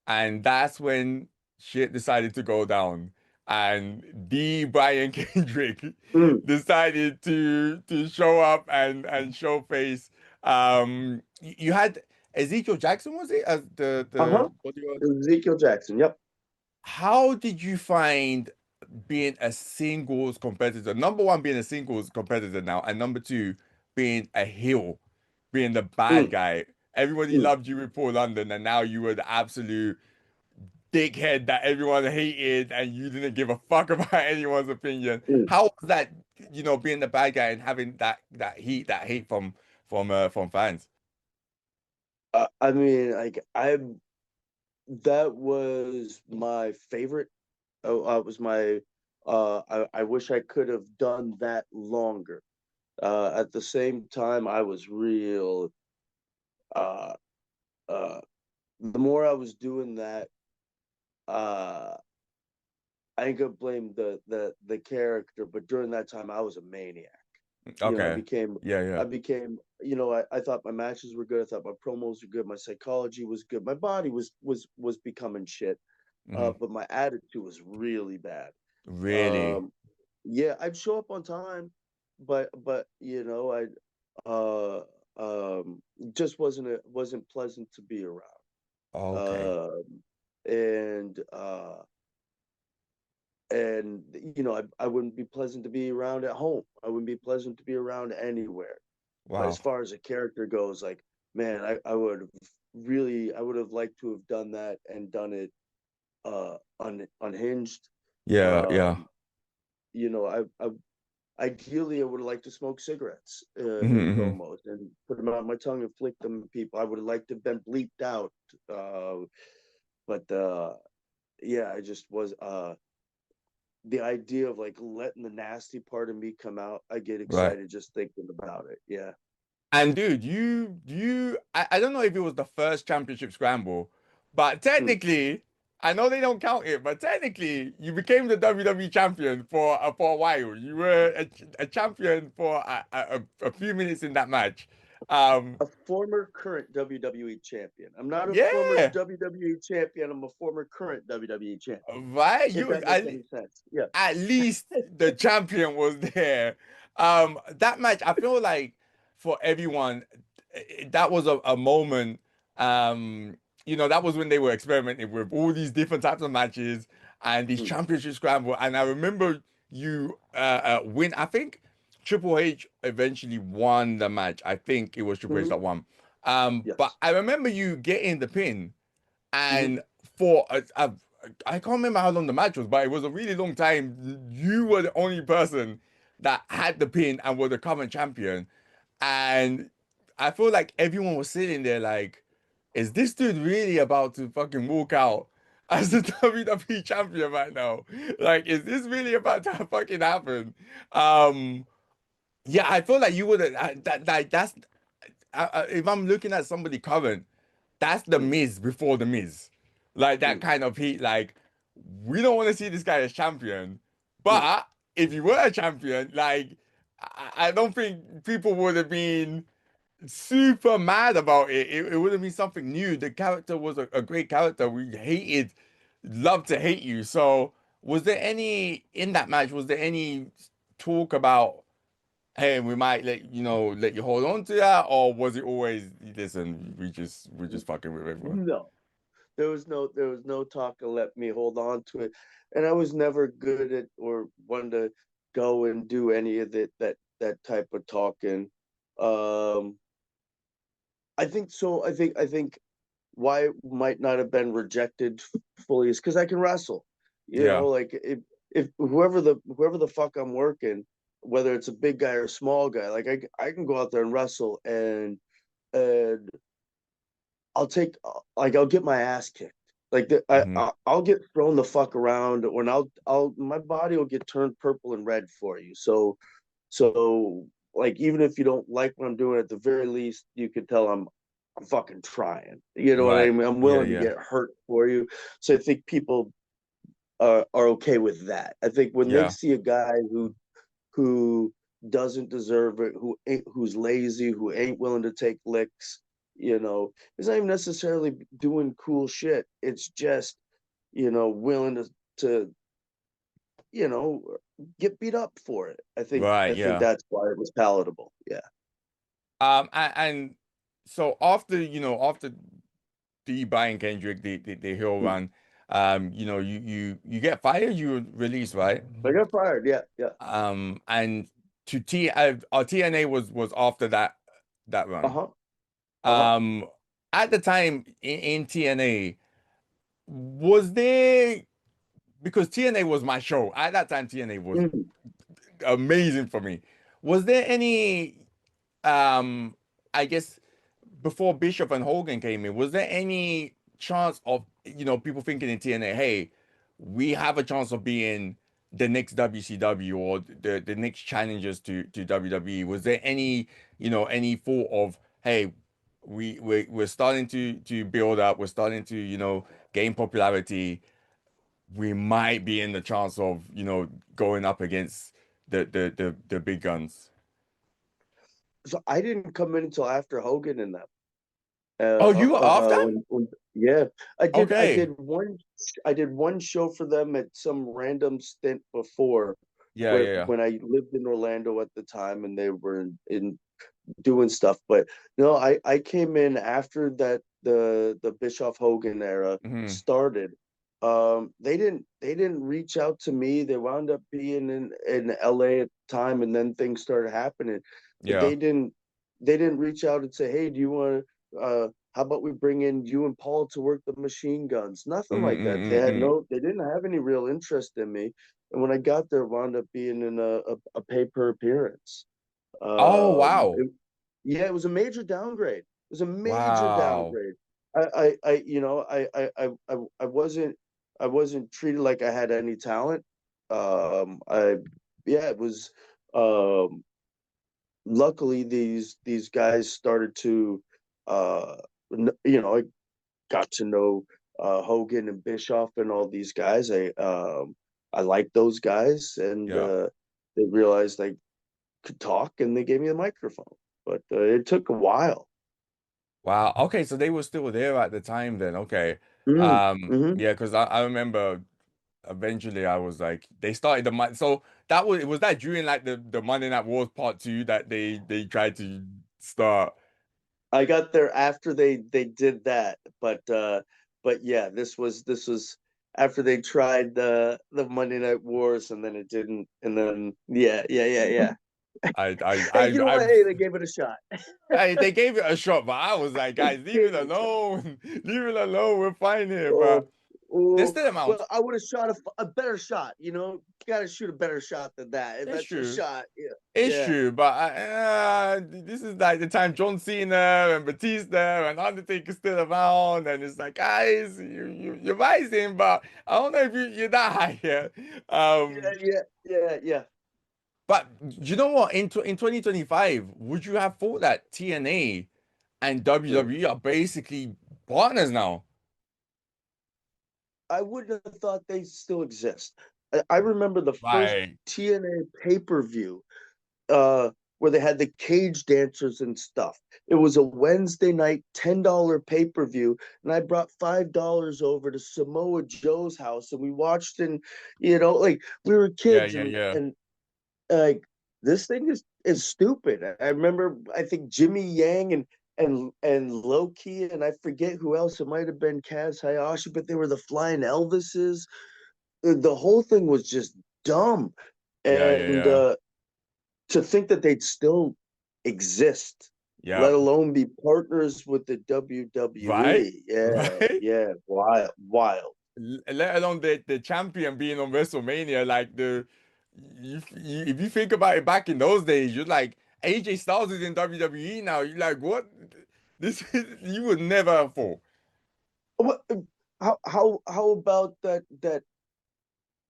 Speaker 2: And that's when shit decided to go down. And the Brian Kendrick
Speaker 1: Mm.
Speaker 2: decided to show up and show face. You had Ezekiel Jackson, was it, as the
Speaker 1: Uh-huh.
Speaker 2: bodyguard?
Speaker 1: Ezekiel Jackson. Yep.
Speaker 2: How did you find being a singles competitor? Number one, being a singles competitor now, and number two, being a heel, being the bad
Speaker 1: Mm.
Speaker 2: guy. Everybody
Speaker 1: Mm.
Speaker 2: loved you with Paul London, and now you were the absolute dickhead that everyone hated, and you didn't give a fuck about anyone's opinion.
Speaker 1: Mm.
Speaker 2: How was that, being the bad guy and having that hate from fans?
Speaker 1: I mean, like that was my favorite. Oh, was my. I wish I could have done that longer. At the same time, I was real. Uh, uh, the more I was doing that, uh, I ain't gonna blame the character, but during that time, I was a maniac. I
Speaker 2: Okay.
Speaker 1: became,
Speaker 2: Yeah, yeah.
Speaker 1: I thought my matches were good. I thought my promos were good. My psychology was good. My body was becoming shit.
Speaker 2: Hmm.
Speaker 1: but my attitude was really bad.
Speaker 2: Really?
Speaker 1: Um, yeah, I'd show up on time, but you know, I uh just wasn't pleasant to be around.
Speaker 2: Okay.
Speaker 1: Um, and and you know, I wouldn't be pleasant to be around at home. I wouldn't be pleasant to be around anywhere. But as
Speaker 2: Wow.
Speaker 1: far as a character goes, like, man, I would have liked to have done that and done it unhinged.
Speaker 2: Yeah, yeah.
Speaker 1: Um, you know, I ideally I would have liked to smoke cigarettes in
Speaker 2: Hmm.
Speaker 1: promos and put them out my tongue and flick them at people. I would have liked to have been bleeped out. Uh, but yeah, I just was the idea of like letting the nasty part of me come out, I get
Speaker 2: Right.
Speaker 1: excited just thinking about it. Yeah.
Speaker 2: And dude, I don't know if it was the first championship scramble, but
Speaker 1: Mm.
Speaker 2: technically, I know they don't count it, but technically, you became the WWE champion for a while. You were a champion for a few minutes in that match. Um,
Speaker 1: A former current WWE champion. I'm not a former
Speaker 2: yeah,
Speaker 1: WWE champion. I'm a former current WWE champion.
Speaker 2: right.
Speaker 1: If
Speaker 2: You
Speaker 1: that makes any sense. Yeah.
Speaker 2: at least the champion was there. That match, I feel like for everyone, that was a moment. That was when they were experimenting with all these different types of matches and these
Speaker 1: Mm.
Speaker 2: championship scramble. And I remember you win. I think Triple H eventually won the match. I think it was Triple H
Speaker 1: Hmm.
Speaker 2: that won. But
Speaker 1: Yes.
Speaker 2: I remember you getting the pin.
Speaker 1: Hmm.
Speaker 2: And for I can't remember how long the match was, but it was a really long time. You were the only person that had the pin and were the current champion. And I feel like everyone was sitting there like, is this dude really about to fucking walk out as the WWE champion right now? Like, is this really about to fucking happen? Um, yeah, I feel like you would have that's if I'm looking at somebody current, that's the
Speaker 1: Mm.
Speaker 2: Miz before the Miz. Like that
Speaker 1: Mm.
Speaker 2: kind of heat. Like, we don't want to see this guy as champion.
Speaker 1: Mm.
Speaker 2: But if you were a champion, like, I don't think people would have been super mad about it. It would have been something new. The character was a great character. We hated, loved to hate you. So, was there any, in that match, was there any talk about, hey, we might let you hold on to that, or was it always, listen, we're just fucking with everyone?
Speaker 1: No. There was no talk to let me hold on to it. And I was never good at or one to go and do any of that type of talking. Um I think so. I think why it might not have been rejected fully is because I can wrestle. You
Speaker 2: Yeah.
Speaker 1: know, like if whoever the fuck I'm working, whether it's a big guy or a small guy, like I can go out there and wrestle and I'll get my ass kicked. Like
Speaker 2: Hmm.
Speaker 1: I'll get thrown the fuck around, or I'll my body will get turned purple and red for you. So like even if you don't like what I'm doing, at the very least you could tell I'm fucking trying. You know what I
Speaker 2: Right.
Speaker 1: mean? I'm
Speaker 2: Yeah,
Speaker 1: willing to
Speaker 2: yeah.
Speaker 1: get hurt for you. So I think people are okay with that. I think when they
Speaker 2: Yeah.
Speaker 1: see a guy who doesn't deserve it, who's lazy, who ain't willing to take licks, you know, he's not even necessarily doing cool shit. It's just, you know, willing to you know, get beat up for it.
Speaker 2: Right,
Speaker 1: I think
Speaker 2: yeah.
Speaker 1: that's why it was palatable. Yeah.
Speaker 2: And so after, after the buying Kendrick, the heel
Speaker 1: Hmm.
Speaker 2: run, you get fired, you were released, right?
Speaker 1: I got fired. Yeah, yeah.
Speaker 2: And TNA was after that run.
Speaker 1: Uh-huh. Uh-huh.
Speaker 2: Um, at the time in TNA, was there, because TNA was my show at that time, TNA was
Speaker 1: Mhm.
Speaker 2: amazing for me. Was there any, um, I guess, before Bishop and Hogan came in, was there any chance of, people thinking in TNA, hey, we have a chance of being the next WCW or the next challengers to WWE? Was there any thought of, hey, we're starting to build up, we're starting to, gain popularity. We might be in the chance of, going up against the big guns.
Speaker 1: So I didn't come in until after Hogan and them.
Speaker 2: Oh, you were after?
Speaker 1: Yeah,
Speaker 2: Okay.
Speaker 1: I did one show for them at some random stint before,
Speaker 2: Yeah, yeah, yeah.
Speaker 1: when I lived in Orlando at the time, and they were in doing stuff. But no, I came in after that the Bischoff Hogan era
Speaker 2: Hmm.
Speaker 1: started. They didn't reach out to me. They wound up being in LA at the time, and then things started happening. But
Speaker 2: Yeah.
Speaker 1: they didn't reach out and say, hey, do you want to how about we bring in you and Paul to work the machine guns? Nothing
Speaker 2: Mm,
Speaker 1: like that.
Speaker 2: mm, mm, mm.
Speaker 1: They didn't have any real interest in me. And when I got there, wound up being in a pay per appearance.
Speaker 2: Oh,
Speaker 1: Um,
Speaker 2: wow.
Speaker 1: it, yeah, it was a major downgrade. It was a major
Speaker 2: Wow.
Speaker 1: downgrade. I wasn't treated like I had any talent. I Yeah, it was. Um, Luckily, these guys started to, uh, I got to know Hogan and Bischoff and all these guys. I liked those guys, and
Speaker 2: Yeah.
Speaker 1: they realized I could talk, and they gave me the microphone. But it took a while.
Speaker 2: Wow. Okay, so they were still there at the time then. Okay.
Speaker 1: Hmm.
Speaker 2: Yeah, because I remember eventually I was like they started the month. So that was that during like the Monday Night Wars part two that they tried to start.
Speaker 1: I got there after they did that, but yeah, this was after they tried the Monday Night Wars, and then it didn't, and then yeah. Hey, you know
Speaker 2: I
Speaker 1: what? Hey, they gave it a shot.
Speaker 2: they gave it a shot, but I was like, guys, leave
Speaker 1: Gave
Speaker 2: it
Speaker 1: it a shot.
Speaker 2: alone. Leave it alone. We're fine here. But
Speaker 1: Oh,
Speaker 2: there's
Speaker 1: oh,
Speaker 2: still amount.
Speaker 1: well, I would have shot a better shot. You got to shoot a better shot than that. If
Speaker 2: It's
Speaker 1: that's your
Speaker 2: true.
Speaker 1: shot, yeah,
Speaker 2: It's
Speaker 1: yeah,
Speaker 2: true, but this is like the time John Cena and Batista and Undertaker still around, and it's like, guys, you're rising, but I don't know if you're that high here. Um,
Speaker 1: yeah.
Speaker 2: but you know what? In 2025, would you have thought that TNA and
Speaker 1: Mm.
Speaker 2: WWE are basically partners now?
Speaker 1: I wouldn't have thought they still exist. I remember the first
Speaker 2: Like,
Speaker 1: TNA pay-per-view where they had the cage dancers and stuff. It was a Wednesday night $10 pay-per-view, and I brought $5 over to Samoa Joe's house, and we watched, and like we were
Speaker 2: yeah,
Speaker 1: kids,
Speaker 2: yeah,
Speaker 1: and
Speaker 2: yeah.
Speaker 1: like this thing is stupid. I remember, I think Jimmy Yang and Loki, and I forget who else. It might have been Kaz Hayashi, but they were the Flying Elvises. The whole thing was just dumb,
Speaker 2: Yeah, yeah,
Speaker 1: and
Speaker 2: yeah.
Speaker 1: to think that they'd still exist,
Speaker 2: Yeah.
Speaker 1: let alone be partners with the
Speaker 2: Right?
Speaker 1: WWE. Yeah,
Speaker 2: Right?
Speaker 1: yeah, wild, wild.
Speaker 2: Let alone the champion being on WrestleMania, like if you think about it back in those days, you're like AJ Styles is in WWE now. You're like, what? This is you would never have thought.
Speaker 1: What? How about that?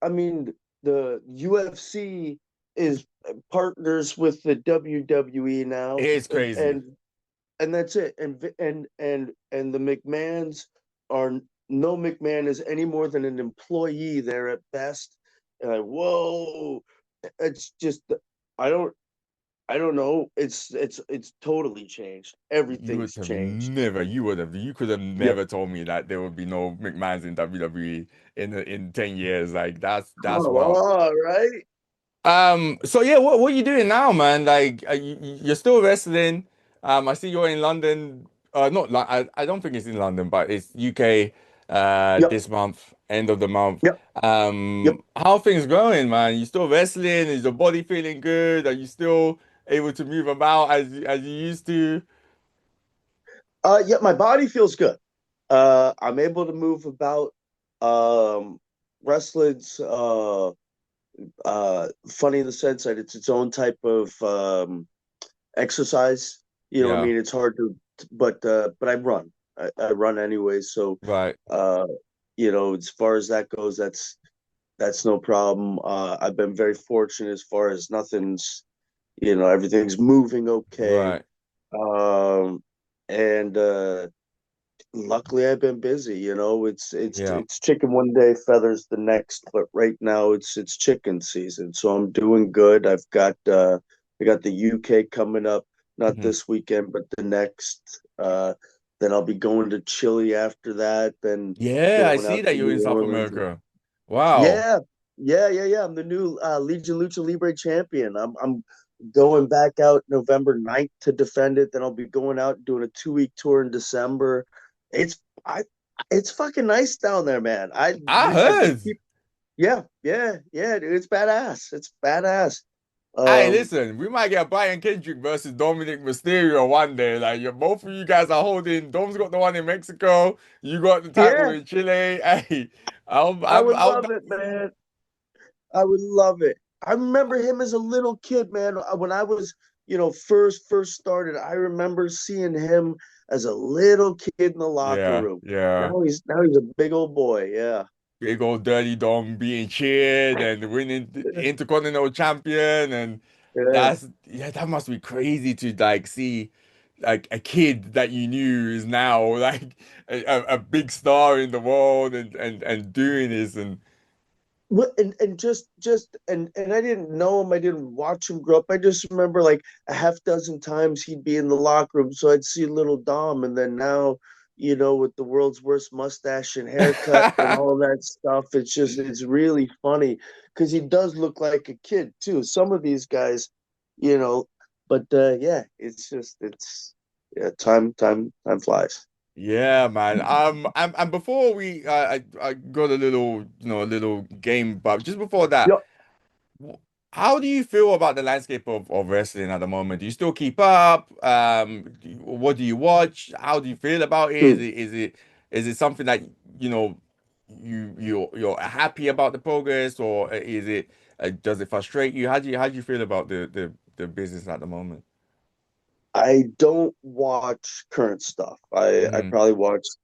Speaker 1: I mean, the UFC is partners with the WWE now,
Speaker 2: It's crazy.
Speaker 1: and that's it. And the McMahons are no McMahon is any more than an employee there at best. Whoa, it's just I don't I don't know. It's totally changed.
Speaker 2: You would
Speaker 1: Everything's
Speaker 2: have
Speaker 1: changed.
Speaker 2: never, you could have
Speaker 1: Yep.
Speaker 2: never told me that there would be no McMahon's in WWE in 10 years. Like
Speaker 1: Come
Speaker 2: that's wild.
Speaker 1: on, right?
Speaker 2: So yeah, what are you doing now, man? Like, you're still wrestling. I see you're in London. Not like I don't think it's in London, but it's UK.
Speaker 1: Yep.
Speaker 2: This month, end of the month.
Speaker 1: Yep. Yep.
Speaker 2: How are things going, man? You still wrestling? Is your body feeling good? Are you still able to move about as you used to?
Speaker 1: Yeah, my body feels good. I'm able to move about. Um, Wrestling's funny in the sense that it's its own type of exercise. I
Speaker 2: Yeah,
Speaker 1: mean, it's hard to, but I run. I run anyway, so
Speaker 2: right,
Speaker 1: uh, as far as that goes, that's no problem. I've been very fortunate as far as nothing's, everything's moving okay.
Speaker 2: right.
Speaker 1: Um, and luckily I've been busy.
Speaker 2: Yeah.
Speaker 1: It's chicken one day, feathers the next. But right now it's chicken season, so I'm doing good. I got the UK coming up, not
Speaker 2: Mhm.
Speaker 1: this weekend, but the next. Then I'll be going to Chile after that. Then
Speaker 2: Yeah, I
Speaker 1: going
Speaker 2: see
Speaker 1: out
Speaker 2: that
Speaker 1: to
Speaker 2: you're in
Speaker 1: New
Speaker 2: South
Speaker 1: Orleans.
Speaker 2: America. Wow.
Speaker 1: Yeah, yeah. I'm the new Legion Lucha Libre champion. I'm going back out November 9th to defend it. Then I'll be going out and doing a 2 week tour in December. It's I it's fucking nice down there, man.
Speaker 2: I
Speaker 1: I
Speaker 2: heard.
Speaker 1: keep yeah, dude, it's badass. It's badass.
Speaker 2: Hey,
Speaker 1: Um,
Speaker 2: listen, we might get Brian Kendrick versus Dominic Mysterio one day. Like, you both of you guys are holding. Dom's got the one in Mexico. You got the title
Speaker 1: yeah,
Speaker 2: in Chile. Hey,
Speaker 1: I would
Speaker 2: I'll
Speaker 1: love it, man. I would love it. I remember him as a little kid, man. When I was, first started, I remember seeing him as a little kid in the locker
Speaker 2: Yeah,
Speaker 1: room.
Speaker 2: yeah.
Speaker 1: Now he's a big old boy. Yeah.
Speaker 2: Big old Dirty Dom being cheered and winning the Intercontinental Champion. And
Speaker 1: Yeah.
Speaker 2: yeah, that must be crazy to like see like a kid that you knew is now like a big star in the world and doing this. And
Speaker 1: And just I didn't know him. I didn't watch him grow up. I just remember like a half dozen times he'd be in the locker room, so I'd see little Dom, and then now, with the world's worst mustache and haircut and all that stuff, it's really funny because he does look like a kid too. Some of these guys, you know, but yeah, it's yeah, time flies.
Speaker 2: Yeah, man. And before I got a little, a little game, but just before that,
Speaker 1: Yep.
Speaker 2: how do you feel about the landscape of wrestling at the moment? Do you still keep up? What do you watch? How do you feel about it?
Speaker 1: Hmm.
Speaker 2: Is it something that, you know, you're happy about the progress, or is it does it frustrate you? How do you feel about the business at the moment?
Speaker 1: I don't watch current stuff. I
Speaker 2: Hmm.
Speaker 1: probably watched,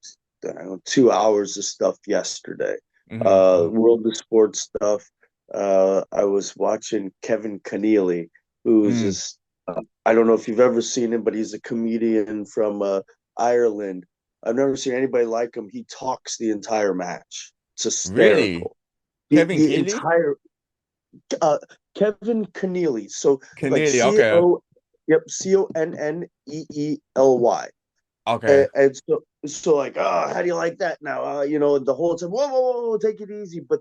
Speaker 1: I don't know, 2 hours of stuff yesterday.
Speaker 2: Hmm. Hmm.
Speaker 1: World of Sports stuff. I was watching Kevin Keneally, who's
Speaker 2: Mm.
Speaker 1: this. I don't know if you've ever seen him, but he's a comedian from Ireland. I've never seen anybody like him. He talks the entire match. It's
Speaker 2: Really?
Speaker 1: hysterical. The
Speaker 2: Kevin
Speaker 1: the
Speaker 2: Keeley?
Speaker 1: entire uh, Kevin Keneally. So like
Speaker 2: Keneally, okay.
Speaker 1: Conneely.
Speaker 2: Okay.
Speaker 1: And so like, oh, how do you like that now? The whole time, whoa, take it easy. But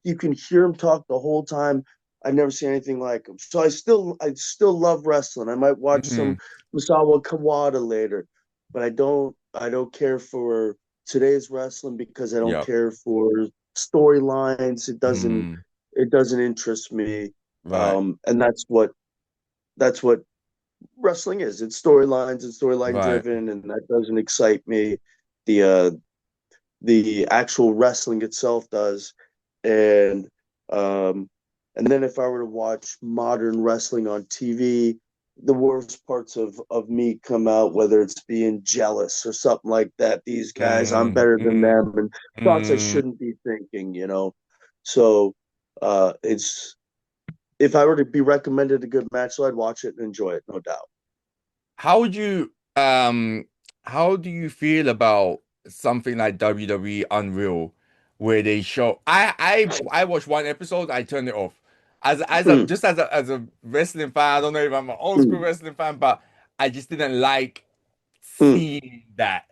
Speaker 1: you can hear him talk the whole time. I never seen anything like him. So I still love wrestling. I might watch
Speaker 2: Hmm.
Speaker 1: some Misawa Kawada later, but I don't care for today's wrestling because I don't
Speaker 2: Yeah.
Speaker 1: care for storylines. It doesn't
Speaker 2: Mm.
Speaker 1: it doesn't interest me.
Speaker 2: Right.
Speaker 1: And that's what wrestling is. It's storylines and storyline
Speaker 2: Right.
Speaker 1: driven, and that doesn't excite me. The uh the actual wrestling itself does. And um and then if I were to watch modern wrestling on TV, the worst parts of me come out, whether it's being jealous or something like that. These guys, I'm
Speaker 2: Mm.
Speaker 1: better than
Speaker 2: Mm.
Speaker 1: them, and thoughts I
Speaker 2: Mm.
Speaker 1: shouldn't be thinking. So it's if I were to be recommended a good match, so I'd watch it and enjoy it, no doubt.
Speaker 2: How would you how do you feel about something like WWE Unreal where they show I watched one episode, I turned it off. As a
Speaker 1: Mm,
Speaker 2: just as a wrestling fan, I don't know if I'm an old school
Speaker 1: mm,
Speaker 2: wrestling fan, but I just didn't like
Speaker 1: mm.
Speaker 2: seeing that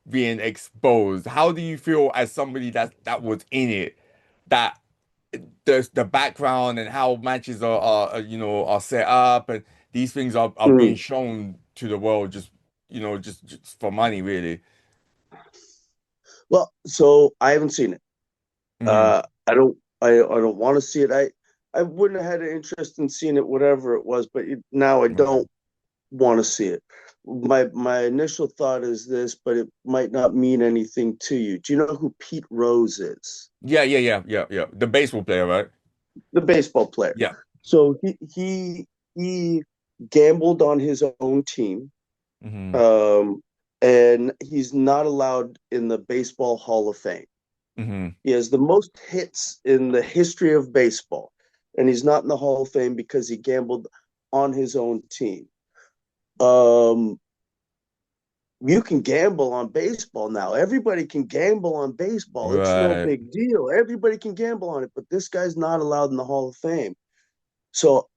Speaker 2: being exposed. How do you feel as somebody that was in it, that the background and how matches are are set up, and these things are being
Speaker 1: Mm.
Speaker 2: shown to the world just just for money, really?
Speaker 1: Well, so I haven't seen it.
Speaker 2: Hmm.
Speaker 1: I don't want to see it. I wouldn't have had an interest in seeing it, whatever it was, but now I
Speaker 2: Right.
Speaker 1: don't want to see it. My initial thought is this, but it might not mean anything to you. Do you know who Pete Rose is?
Speaker 2: Yeah. The baseball player, right?
Speaker 1: The baseball player.
Speaker 2: Yeah.
Speaker 1: So he gambled on his own team,
Speaker 2: Hmm.
Speaker 1: um, and he's not allowed in the Baseball Hall of Fame.
Speaker 2: Hmm.
Speaker 1: He has the most hits in the history of baseball, and he's not in the Hall of Fame because he gambled on his own team. Um, you can gamble on baseball now. Everybody can gamble on baseball. It's no
Speaker 2: Right.
Speaker 1: big deal. Everybody can gamble on it, but this guy's not allowed in the Hall of Fame. So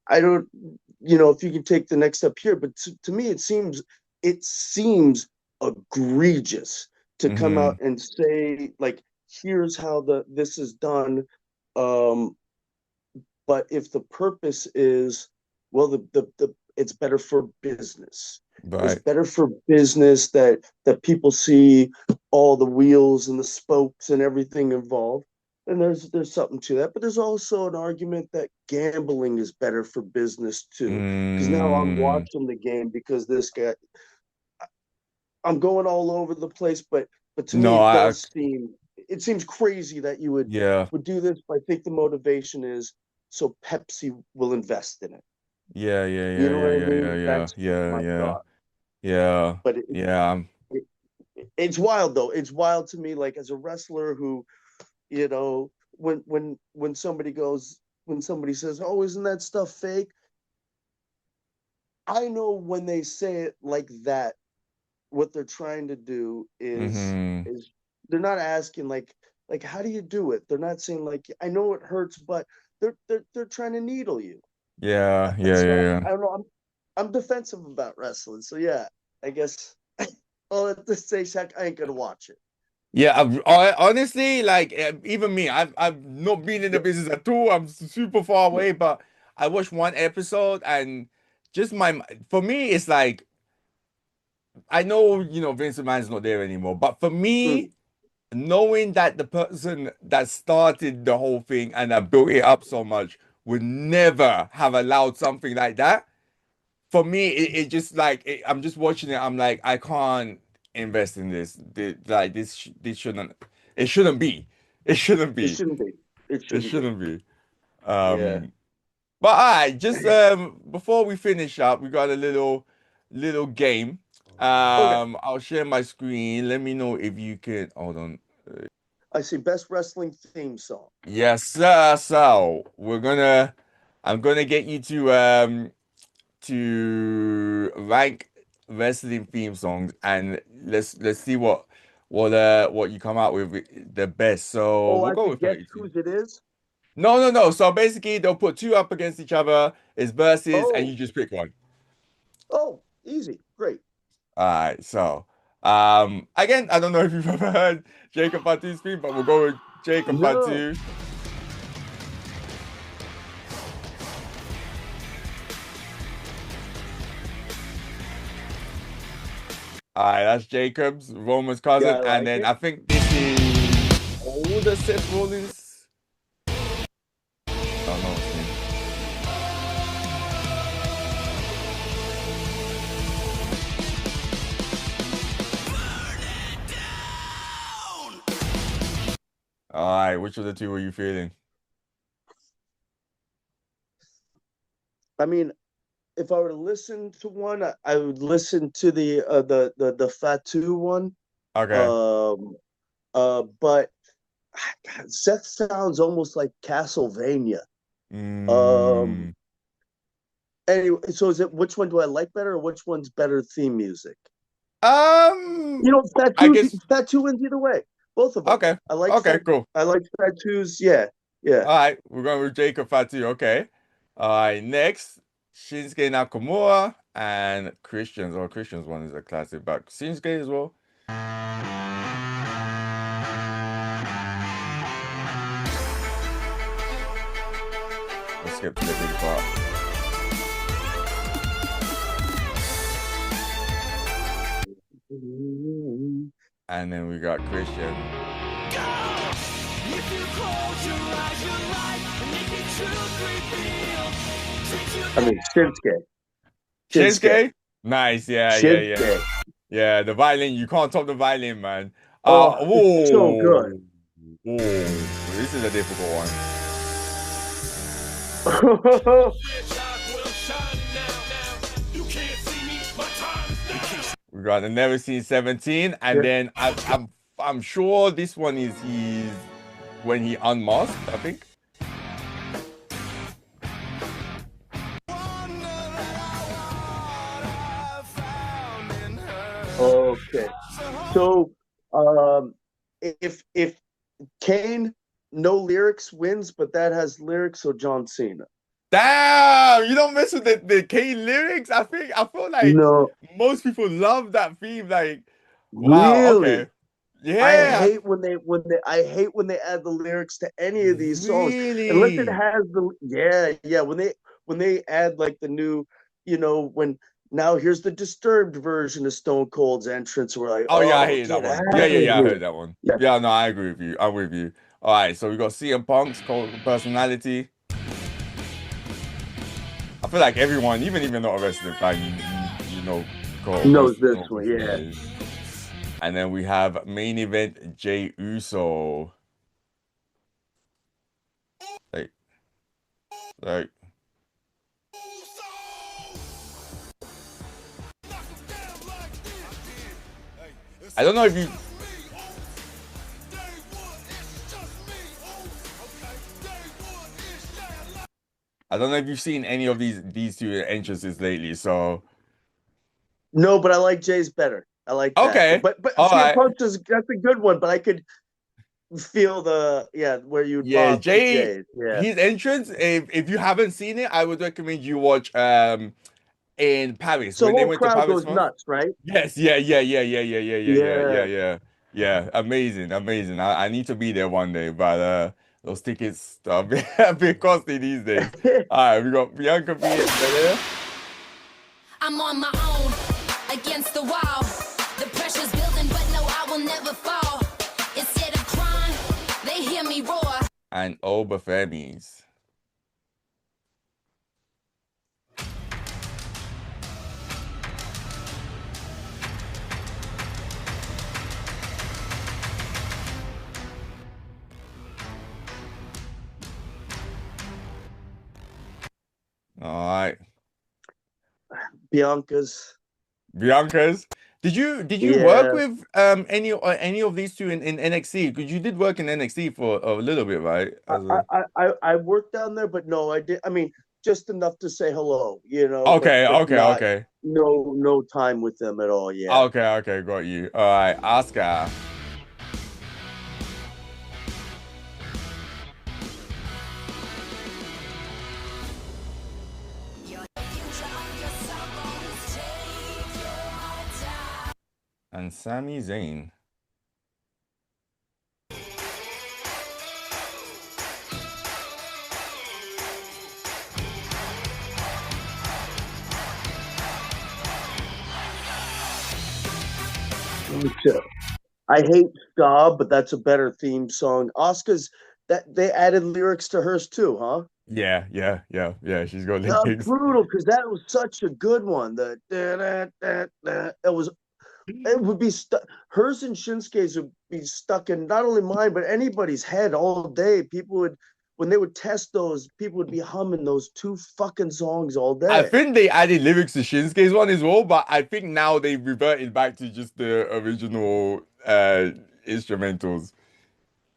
Speaker 1: I don't, if you can take the next step here, but to me, it seems it seems egregious to come out and say, like, here's how this is done. Um, but if the purpose is, well, the it's better for business. It's
Speaker 2: Right.
Speaker 1: better for business that people see all the wheels and the spokes and everything involved. And there's something to that. But there's also an argument that gambling is better for business too. Because now I'm
Speaker 2: Mm.
Speaker 1: watching the game because this guy, I'm going all over the place, but to me
Speaker 2: No,
Speaker 1: it seems crazy that you
Speaker 2: yeah,
Speaker 1: would do this. But I think the motivation is so Pepsi will invest in it.
Speaker 2: yeah, yeah,
Speaker 1: You
Speaker 2: yeah,
Speaker 1: know
Speaker 2: yeah,
Speaker 1: what I
Speaker 2: yeah, yeah,
Speaker 1: mean?
Speaker 2: yeah,
Speaker 1: That's just
Speaker 2: yeah,
Speaker 1: my
Speaker 2: yeah,
Speaker 1: thought.
Speaker 2: yeah,
Speaker 1: But
Speaker 2: yeah.
Speaker 1: it, it's wild though. It's wild to me, like as a wrestler who, you know, when somebody goes, when somebody says, "Oh, isn't that stuff fake?" I know when they say it like that, what they're trying to do
Speaker 2: Mm-hmm.
Speaker 1: is they're not asking like how do you do it? They're not saying like I know it hurts, but they're trying to needle you.
Speaker 2: Yeah, yeah,
Speaker 1: So
Speaker 2: yeah, yeah.
Speaker 1: I don't know. I'm defensive about wrestling. So yeah, I guess all at this stage I ain't gonna watch it.
Speaker 2: Yeah, honestly, like even me, I've not been in the
Speaker 1: Yeah.
Speaker 2: business at all. I'm super far away, but I watched one episode and just for me, it's like I know, Vince McMahon's not there anymore, but for me,
Speaker 1: Mm.
Speaker 2: knowing that the person that started the whole thing and that built it up so much would never have allowed something like that. For me, it just like I'm just watching it. I'm like, I can't invest in this. Like this shouldn't. It shouldn't be. It shouldn't
Speaker 1: It
Speaker 2: be.
Speaker 1: shouldn't be. It
Speaker 2: It
Speaker 1: shouldn't be.
Speaker 2: shouldn't be.
Speaker 1: Yeah.
Speaker 2: But all right, just before we finish up, we got a little game.
Speaker 1: Okay.
Speaker 2: I'll share my screen. Let me know if you can. Hold on.
Speaker 1: I see best wrestling theme song.
Speaker 2: Yes, sir. So I'm gonna get you to rank wrestling theme songs, and let's see what you come out with the best. So
Speaker 1: Oh,
Speaker 2: we'll
Speaker 1: I
Speaker 2: go
Speaker 1: could
Speaker 2: with
Speaker 1: guess
Speaker 2: 32.
Speaker 1: whose it is.
Speaker 2: No, no, no. So basically, they'll put two up against each other. It's versus, and
Speaker 1: Oh,
Speaker 2: you just pick one.
Speaker 1: oh, easy. Great.
Speaker 2: All right. So, again, I don't know if you've ever heard Jacob Fatu's theme, but we'll go with Jacob
Speaker 1: No.
Speaker 2: Fatu. All right, that's Jacob's, Roman's
Speaker 1: Yeah,
Speaker 2: cousin,
Speaker 1: I
Speaker 2: and
Speaker 1: like
Speaker 2: then
Speaker 1: it.
Speaker 2: I think this is older Seth Rollins. Oh no, it's me. All right, which of the two were you feeling?
Speaker 1: I mean, if I were to listen to one, I would listen to the Fatu one.
Speaker 2: Okay.
Speaker 1: Um, but God, Seth sounds almost like Castlevania. Um,
Speaker 2: Mm,
Speaker 1: anyway, so is it which one do I like better, or which one's better theme music?
Speaker 2: um,
Speaker 1: You know,
Speaker 2: I
Speaker 1: Fatu
Speaker 2: guess.
Speaker 1: Fatu wins either way. Both of them.
Speaker 2: Okay.
Speaker 1: I like
Speaker 2: Okay.
Speaker 1: Fat.
Speaker 2: Cool.
Speaker 1: I like Fatu's. Yeah, yeah.
Speaker 2: All right, we're going with Jacob Fatu. Okay. All right. Next, Shinsuke Nakamura and Christians. Oh, Christians one is a classic, but Shinsuke as well. Let's skip to the big part. And then we got Christian.
Speaker 1: I mean, Shinsuke,
Speaker 2: Shinsuke? Nice. Yeah, yeah, yeah.
Speaker 1: Shinsuke.
Speaker 2: Yeah, the violin. You can't top the violin, man.
Speaker 1: Oh, it's so good.
Speaker 2: Whoa. Whoa. This is a difficult one. We got the Never Seen 17, and
Speaker 1: Yeah.
Speaker 2: then I'm sure this one is he's when he unmasked, I think.
Speaker 1: Okay. So, if Kane no lyrics wins, but that has lyrics, so John Cena.
Speaker 2: Damn, you don't mess with the K lyrics. I feel like
Speaker 1: No,
Speaker 2: most people love that theme. Like, wow, okay,
Speaker 1: really.
Speaker 2: yeah,
Speaker 1: I hate when they add the lyrics to any of these songs unless it
Speaker 2: really.
Speaker 1: has the yeah when they add like the new when now here's the disturbed version of Stone Cold's entrance. We're like,
Speaker 2: Oh yeah, I
Speaker 1: oh,
Speaker 2: hated that
Speaker 1: get out
Speaker 2: one.
Speaker 1: of
Speaker 2: Yeah, I
Speaker 1: here.
Speaker 2: heard that one.
Speaker 1: Yeah.
Speaker 2: Yeah, no, I agree with you. I'm with you. All right, so we got CM Punk's personality. I feel like everyone, even if you're not a wrestling fan, you know
Speaker 1: Knows
Speaker 2: Cole
Speaker 1: this one,
Speaker 2: Person
Speaker 1: yeah.
Speaker 2: is. And then we have main event Jey Uso. Like, like I don't know if you I don't know if you've seen any of these two entrances lately. So
Speaker 1: No, but I like Jay's better. I like that.
Speaker 2: okay,
Speaker 1: But
Speaker 2: all
Speaker 1: CM
Speaker 2: right,
Speaker 1: Punk's that's a good one. But I could feel the where you'd
Speaker 2: yeah,
Speaker 1: bob to
Speaker 2: Jay,
Speaker 1: Jay's. Yeah,
Speaker 2: his entrance. If you haven't seen it, I would recommend you watch in Paris
Speaker 1: so the
Speaker 2: when they
Speaker 1: whole
Speaker 2: went to
Speaker 1: crowd
Speaker 2: Paris
Speaker 1: goes
Speaker 2: first.
Speaker 1: nuts, right?
Speaker 2: Yes, yeah,
Speaker 1: Yeah.
Speaker 2: yeah. Amazing, amazing. I need to be there one day, but those tickets are a bit costly these days. All right, we got Bianca Belair.
Speaker 3: I'm on my own, against the wall. The pressure's building, but no, I will never fall. Instead of crying, they hear me roar.
Speaker 2: And Obafemi's. All right,
Speaker 1: Bianca's.
Speaker 2: Bianca's. Did you work
Speaker 1: Yeah.
Speaker 2: with any of these two in NXT? Because you did work in NXT for a little bit, right?
Speaker 1: I,
Speaker 2: As a
Speaker 1: I worked down there, but no, I did. I mean, just enough to say hello,
Speaker 2: okay,
Speaker 1: but
Speaker 2: okay,
Speaker 1: not
Speaker 2: okay,
Speaker 1: no time with them at all. Yeah.
Speaker 2: okay, got you. All right, Asuka. And Sami Zayn.
Speaker 1: I hate Ska, but that's a better theme song. Oscar's that they added lyrics to hers too, huh?
Speaker 2: Yeah. She's got
Speaker 1: That's
Speaker 2: lyrics.
Speaker 1: brutal because that was such a good one. The it would be stuck. Hers and Shinsuke's would be stuck in not only mine but anybody's head all day. People would when they would test those, people would be humming those two fucking songs all
Speaker 2: I
Speaker 1: day.
Speaker 2: think they added lyrics to Shinsuke's one as well, but I think now they've reverted back to just the original instrumentals.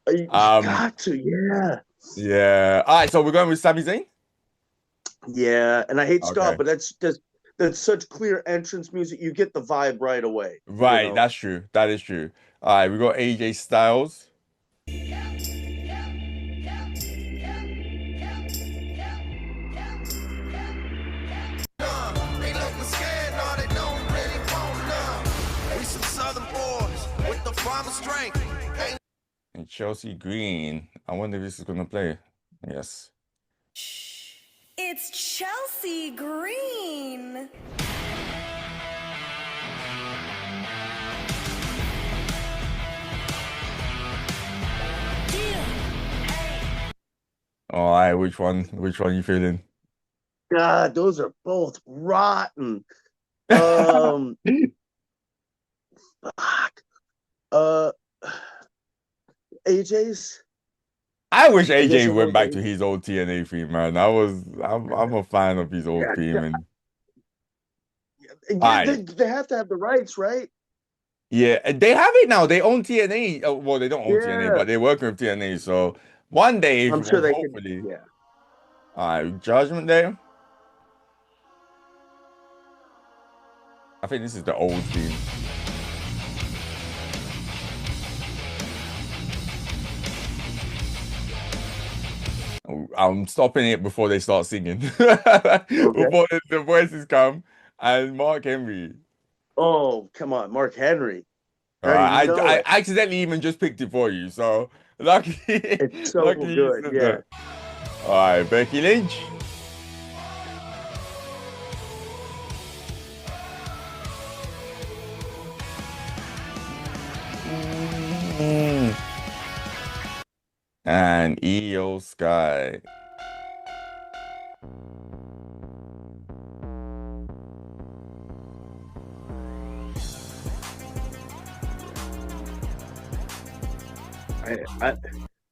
Speaker 1: You
Speaker 2: Um,
Speaker 1: got to, yeah.
Speaker 2: yeah. All right, so we're going with Sami Zayn.
Speaker 1: Yeah, and I hate ska,
Speaker 2: Okay.
Speaker 1: but that's such clear entrance music. You get the vibe right away.
Speaker 2: Right, that's true. That is true. All right, we got AJ Styles. And Chelsea Green. I wonder if this is gonna play. Yes.
Speaker 3: It's Chelsea Green.
Speaker 2: All right, which one? Which one you feeling?
Speaker 1: God, those are both rotten. Fuck. Uh, AJ's.
Speaker 2: I wish
Speaker 1: I guess
Speaker 2: AJ
Speaker 1: I
Speaker 2: went
Speaker 1: love
Speaker 2: back to
Speaker 1: AJ.
Speaker 2: his old TNA theme, man. I'm a fan of his old theme, and all
Speaker 1: Yeah,
Speaker 2: right,
Speaker 1: they have to have the rights, right?
Speaker 2: yeah, they have it now. They own TNA. Well, they don't own TNA,
Speaker 1: Yeah,
Speaker 2: but they're working with TNA. So one day,
Speaker 1: I'm sure they could.
Speaker 2: hopefully,
Speaker 1: Yeah.
Speaker 2: all right, Judgment Day. I think this is the old theme. I'm stopping it before they start singing. Before the voices come. And Mark Henry.
Speaker 1: Oh, come on, Mark Henry.
Speaker 2: All
Speaker 1: How do you
Speaker 2: right,
Speaker 1: know
Speaker 2: I
Speaker 1: it?
Speaker 2: accidentally even just picked it for you, so lucky,
Speaker 1: It's so
Speaker 2: lucky you
Speaker 1: good.
Speaker 2: said
Speaker 1: Yeah.
Speaker 2: that. All right, Becky Lynch. Mm. And EO Sky.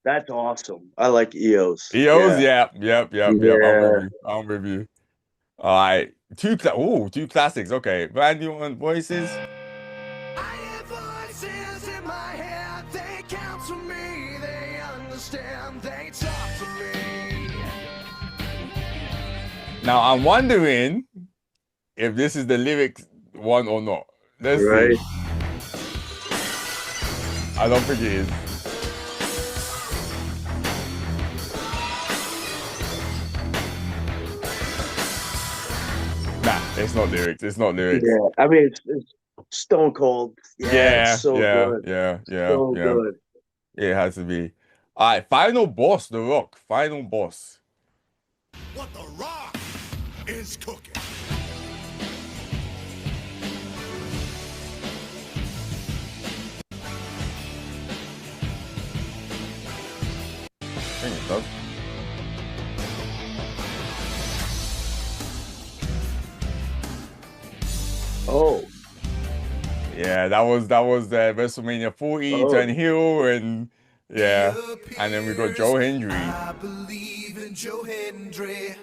Speaker 1: That's awesome. I like EOS.
Speaker 2: EOS,
Speaker 1: Yeah.
Speaker 2: yep. I'm
Speaker 1: Yeah.
Speaker 2: with you. I'm with you. All right, two classics. Okay, brand new on voices.
Speaker 4: I hear voices in my head, they counsel me, they understand, they talk to me.
Speaker 2: Now I'm wondering if this is the lyrics one or not. Let's
Speaker 1: Right.
Speaker 2: see. I don't think it is. Nah, it's not lyrics. It's not lyrics.
Speaker 1: Yeah. I mean, it's Stone Cold. Yeah. It's so good. So
Speaker 2: Yeah.
Speaker 1: good.
Speaker 2: It has to be. All right, final boss, The Rock. Final boss.
Speaker 4: What the Rock is cooking.
Speaker 2: I think it does.
Speaker 1: Oh.
Speaker 2: Yeah, that was WrestleMania 40, turn heel, and yeah. And then we got Joe Hendry.
Speaker 4: I believe in Joe Hendry.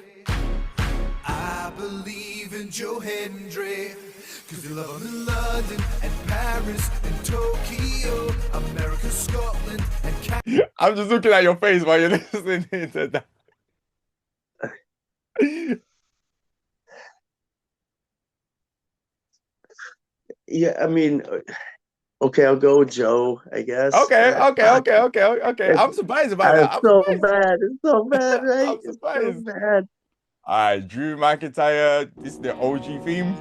Speaker 4: I believe in Joe Hendry. Cause you love him in London and Paris and Tokyo, America, Scotland and Canada.
Speaker 2: I'm just looking at your face while you're listening to that.
Speaker 1: Yeah. I mean, okay, I'll go with Joe, I guess.
Speaker 2: Okay.
Speaker 1: It's,
Speaker 2: I'm surprised about that.
Speaker 1: it's
Speaker 2: I'm
Speaker 1: so
Speaker 2: surprised.
Speaker 1: bad. It's so bad, right?
Speaker 2: I'm
Speaker 1: It's so
Speaker 2: surprised.
Speaker 1: bad.
Speaker 2: All right, Drew McIntyre. This is the OG theme.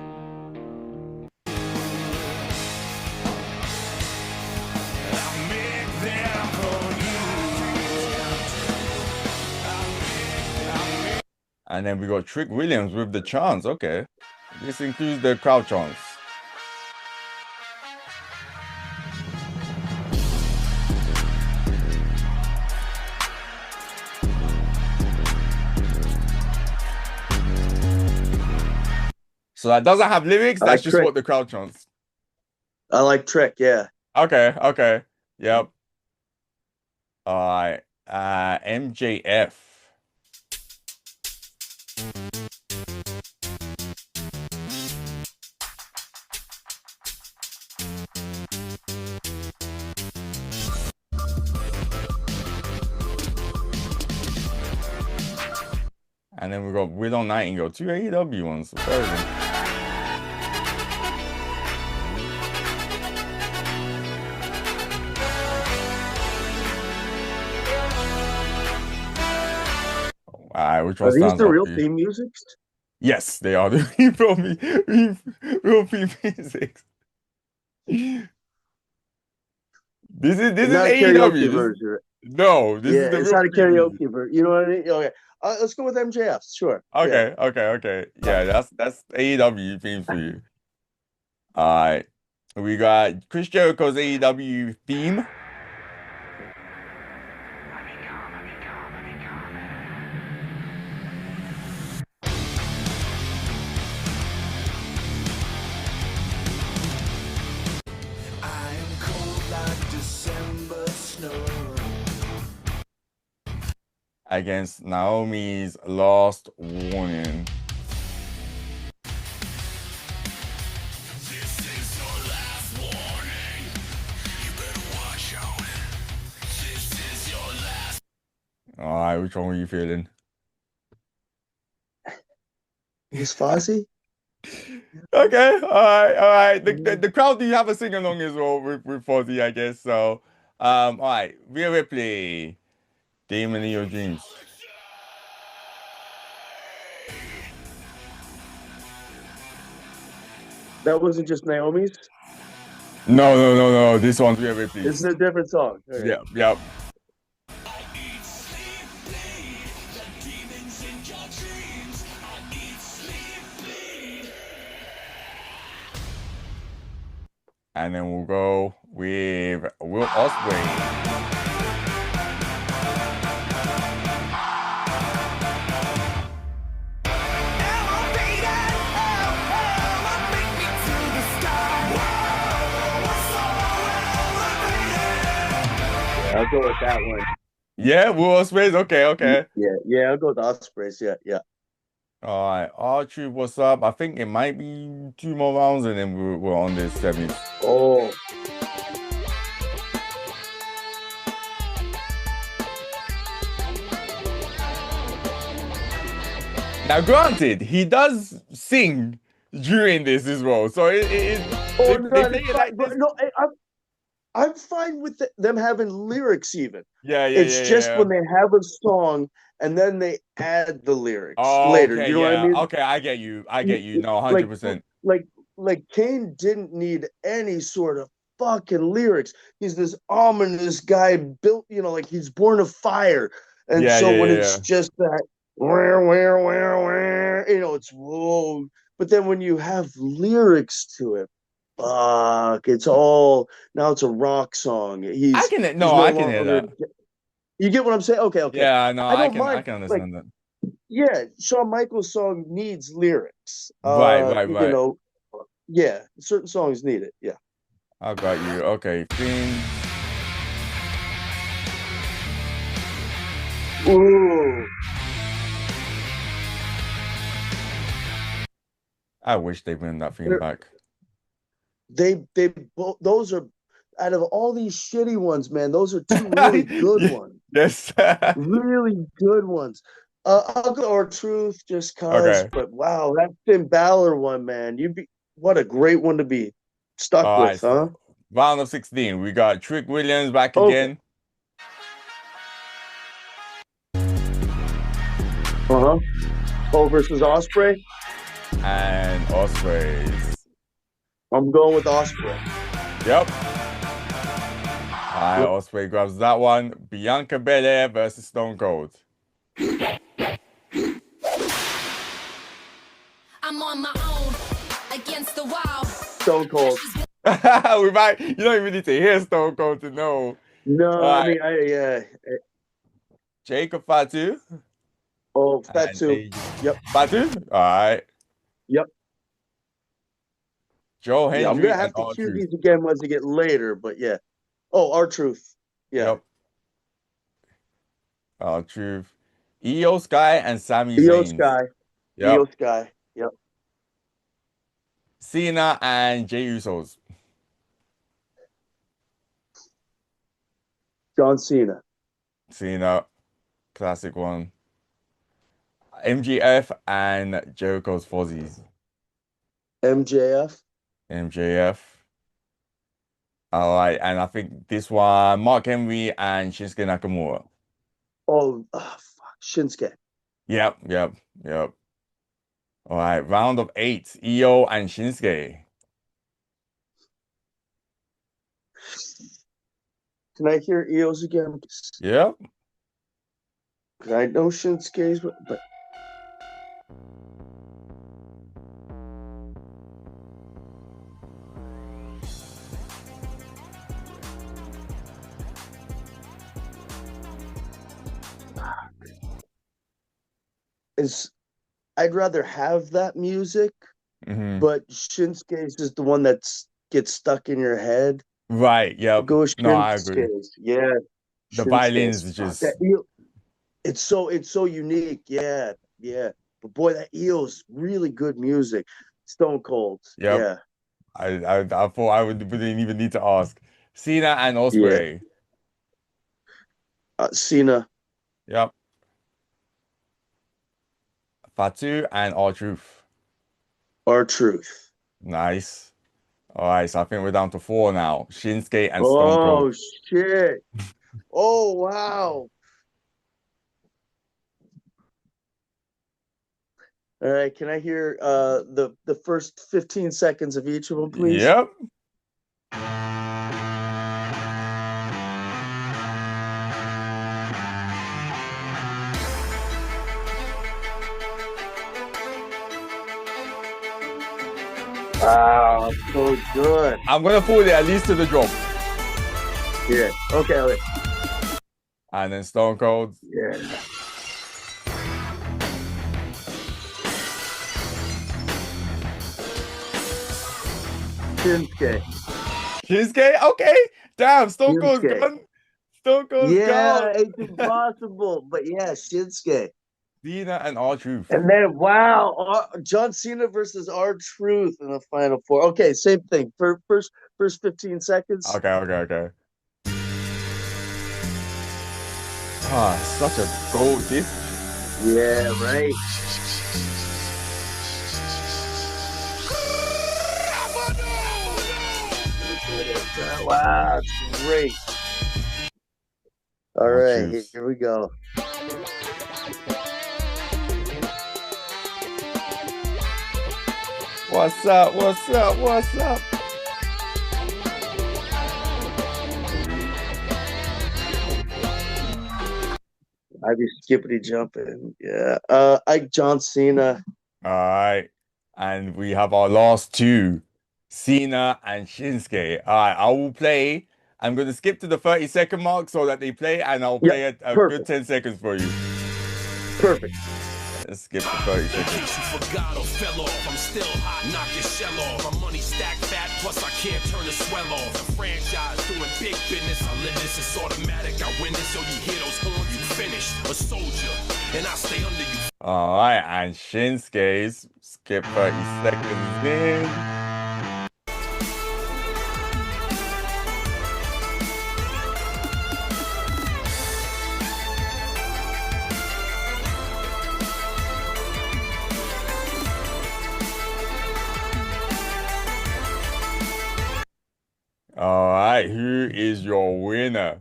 Speaker 2: And then we got Trick Williams with the chants. Okay. This includes the crowd chants. So that doesn't have lyrics.
Speaker 1: I
Speaker 2: That's
Speaker 1: like
Speaker 2: just
Speaker 1: Trick.
Speaker 2: what the crowd chants.
Speaker 1: I like Trick. Yeah.
Speaker 2: Okay. Yep. All right. MJF. And then we got Willow Nightingale, two AEW ones. Which one
Speaker 1: Are these
Speaker 2: stands
Speaker 1: the
Speaker 2: out
Speaker 1: real
Speaker 2: for you?
Speaker 1: theme musics?
Speaker 2: Yes, they are the real theme musics. This is
Speaker 1: Not a
Speaker 2: AEW.
Speaker 1: karaoke version.
Speaker 2: No, this is
Speaker 1: Yeah,
Speaker 2: the
Speaker 1: it's
Speaker 2: real
Speaker 1: not a
Speaker 2: theme music.
Speaker 1: karaoke version. You know what I mean? Okay. Let's go with MJF. Sure. Yeah.
Speaker 2: Okay. Yeah, that's AEW theme for you. All right. We got Chris Jericho's AEW theme.
Speaker 4: I am cold like December snow.
Speaker 2: Against Naomi's Last Warning.
Speaker 4: This is your last warning. You better watch out. This is your last.
Speaker 2: All right, which one were you feeling?
Speaker 1: Is Fozzy?
Speaker 2: Okay, all right. The crowd do have a sing along as well with Fozzy, I guess. So, all right, Rhea Ripley, Demon in Your Dreams.
Speaker 1: That wasn't just Naomi's.
Speaker 2: No. This one's Rhea Ripley's.
Speaker 1: It's a different song. Okay.
Speaker 2: Yep, yep. And then we'll go with Will Ospreay.
Speaker 1: I'll go with that one.
Speaker 2: Yeah, Will Ospreay's okay.
Speaker 1: Yeah, I'll go with Ospreay's. Yeah.
Speaker 2: All right, R-Truth, what's up? I think it might be 2 more rounds, and then we're on this semis.
Speaker 1: Oh.
Speaker 2: Now, granted, he does sing during this as well, so they play it like this.
Speaker 1: No, I'm fine with them having lyrics even.
Speaker 2: Yeah.
Speaker 1: It's just when they have a song and then they add the lyrics later.
Speaker 2: Okay,
Speaker 1: You know what I mean?
Speaker 2: Okay, I get you. No, 100%.
Speaker 1: Like Kane didn't need any sort of fucking lyrics. He's this ominous guy built, like he's born of fire. And when it's just that where, it's whoa. But then when you have lyrics to it, fuck, it's a rock song.
Speaker 2: I can hear that.
Speaker 1: You get what I'm saying? Okay.
Speaker 2: Yeah, no, I can understand that.
Speaker 1: Yeah, Shawn Michaels' song needs lyrics.
Speaker 2: Right.
Speaker 1: Yeah, certain songs need it. Yeah.
Speaker 2: I got you. Okay, Fiend.
Speaker 1: Ooh.
Speaker 2: I wish they bring that Fiend back.
Speaker 1: Those are, out of all these shitty ones, man, those are 2 really good ones.
Speaker 2: Yes.
Speaker 1: Really good ones. I'll go R-Truth just cause,
Speaker 2: Okay.
Speaker 1: But wow, that Finn Balor one, man, what a great one to be stuck with, huh?
Speaker 2: So round of 16, we got Trick Williams back again.
Speaker 1: Versus Ospreay.
Speaker 2: And Ospreay's.
Speaker 1: I'm going with Ospreay.
Speaker 2: Yep. All right, Ospreay grabs that one. Bianca Belair versus Stone Cold.
Speaker 3: I'm on my own against the wall.
Speaker 1: Stone Cold.
Speaker 2: You don't even need to hear Stone Cold to know.
Speaker 1: No,
Speaker 2: right. Jacob Fatu.
Speaker 1: Oh, Fatu. Yep.
Speaker 2: Fatu? All right.
Speaker 1: Yep.
Speaker 2: Joe Hendry.
Speaker 1: I'm gonna have to cue these again once we get later, but yeah. Oh, R-Truth. Yeah.
Speaker 2: Yep. R-Truth. Io Sky and Sami Zayn.
Speaker 1: Sky.
Speaker 2: Yep.
Speaker 1: Io Sky. Yep.
Speaker 2: Cena and Jey Usos.
Speaker 1: John Cena.
Speaker 2: Classic one. MJF and Jericho's Fozzies.
Speaker 1: MJF.
Speaker 2: All right, and I think this one, Mark Henry and Shinsuke Nakamura.
Speaker 1: Oh, fuck. Shinsuke.
Speaker 2: Yep. All right, round of 8, Io and Shinsuke.
Speaker 1: Can I hear Io's again?
Speaker 2: Yep.
Speaker 1: I know Shinsuke's, but I'd rather have that music, but Shinsuke's is the one that gets stuck in your head.
Speaker 2: Right. Yep.
Speaker 1: Go with
Speaker 2: no, I agree.
Speaker 1: Yeah.
Speaker 2: The violins is just
Speaker 1: it's so unique. Yeah. But boy, that Io's really good music. Stone Cold.
Speaker 2: Yep.
Speaker 1: Yeah.
Speaker 2: I thought wouldn't even need to ask. Cena and Ospreay.
Speaker 1: Yeah. Cena.
Speaker 2: Yep. Fatu and R-Truth.
Speaker 1: R-Truth.
Speaker 2: Nice. All right, so I think we're down to 4 now. Shinsuke and Stone Cold.
Speaker 1: Oh shit. Oh wow. All right, can I hear the first 15 seconds of each of them, please?
Speaker 2: Yep.
Speaker 1: Wow, so good.
Speaker 2: I'm gonna put it at least to the drop.
Speaker 1: Yeah. Okay.
Speaker 2: And then Stone Cold.
Speaker 1: Yeah. Shinsuke.
Speaker 2: Shinsuke? Okay. Damn, Stone Cold's
Speaker 1: Shinsuke.
Speaker 2: gone. Stone Cold's
Speaker 1: Yeah,
Speaker 2: gone.
Speaker 1: it's impossible. But yeah, Shinsuke.
Speaker 2: Cena and R-Truth.
Speaker 1: And then wow, John Cena versus R-Truth in the final four. Okay, same thing. First 15 seconds.
Speaker 2: Okay. Ah, such a gold this.
Speaker 1: Yeah, right. Wow, it's great. All right,
Speaker 2: R-Truth.
Speaker 1: here we go.
Speaker 2: What's up? What's up? What's up?
Speaker 1: I be skippity jumping. Yeah. John Cena.
Speaker 2: All right. And we have our last two, Cena and Shinsuke. All right, I will play. I'm going to skip to the 30-second mark so that they play, and I'll play a good
Speaker 1: perfect.
Speaker 2: 10 seconds for you.
Speaker 1: Perfect.
Speaker 2: Let's skip to 30 seconds.
Speaker 5: You forgot or fell off. I'm still hot, knock your shell off. My money stacked fat, plus I can't turn the swell off. The franchise doing big business. I live this, it's automatic. I win this, so you hear those horns, you finished. A soldier, and I stay under you.
Speaker 2: All right, and Shinsuke's skip 30 seconds in. All right, who is your winner?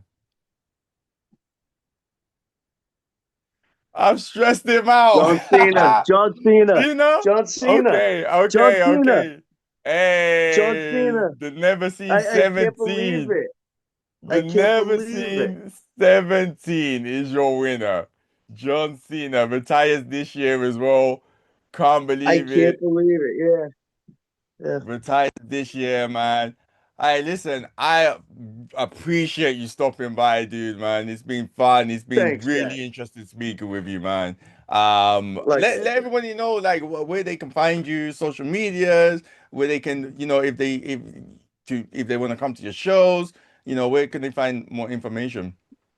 Speaker 2: I've stressed him out.
Speaker 1: John Cena.
Speaker 2: Cena?
Speaker 1: John Cena.
Speaker 2: Okay.
Speaker 1: John Cena.
Speaker 2: Hey,
Speaker 1: John Cena.
Speaker 2: the never seen
Speaker 1: I
Speaker 2: 17.
Speaker 1: can't believe it.
Speaker 2: The never seen 17 is your winner. John Cena retires this year as well. Can't believe
Speaker 1: I
Speaker 2: it.
Speaker 1: can't believe it. Yeah.
Speaker 2: Retired this year, man. Hey, listen, I appreciate you stopping by, dude, man. It's been fun. It's been
Speaker 1: Thanks,
Speaker 2: really
Speaker 1: guys.
Speaker 2: interesting speaking with you, man. Let everybody know like where they can find you, social medias, where they can, if they want to come to your shows, where can they find more information?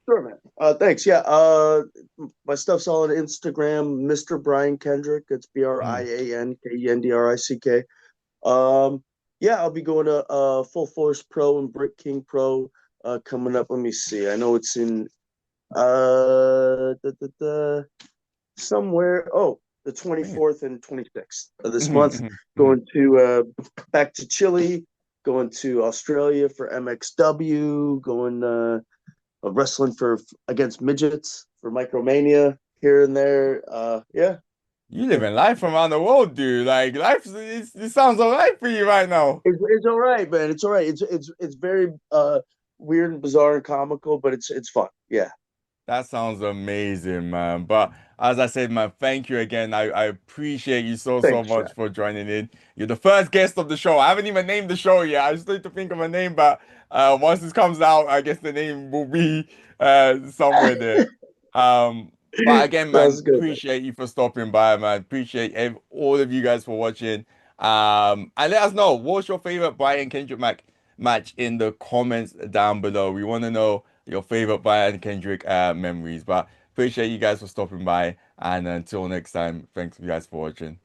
Speaker 1: Sure, man. Thanks. Yeah. My stuff's all on Instagram, Mr. Brian Kendrick. It's BrianKendrick. Yeah, I'll be going to Full Force Pro and Brick King Pro coming up. Let me see. I know it's in somewhere. Oh, the 24th and 26th of this month. Going to back to Chile, going to Australia for MXW, going wrestling against midgets for Micromania here and there. Yeah.
Speaker 2: You living life around the world, dude. Like life, it sounds all right for you right now.
Speaker 1: It's all right, man. It's all right. It's very weird and bizarre and comical, but it's fun. Yeah.
Speaker 2: That sounds amazing, man. But as I said, man, thank you again. I appreciate you so
Speaker 1: Thanks,
Speaker 2: much
Speaker 1: Jack.
Speaker 2: for joining in. You're the first guest of the show. I haven't even named the show yet. I just need to think of a name, but once this comes out, I guess the name will be somewhere there. But again, man, appreciate you for stopping by, man. Appreciate all of you guys for watching. And let us know what's your favorite Brian Kendrick match in the comments down below. We want to know your favorite Brian Kendrick memories. But appreciate you guys for stopping by. And until next time, thanks you guys for watching.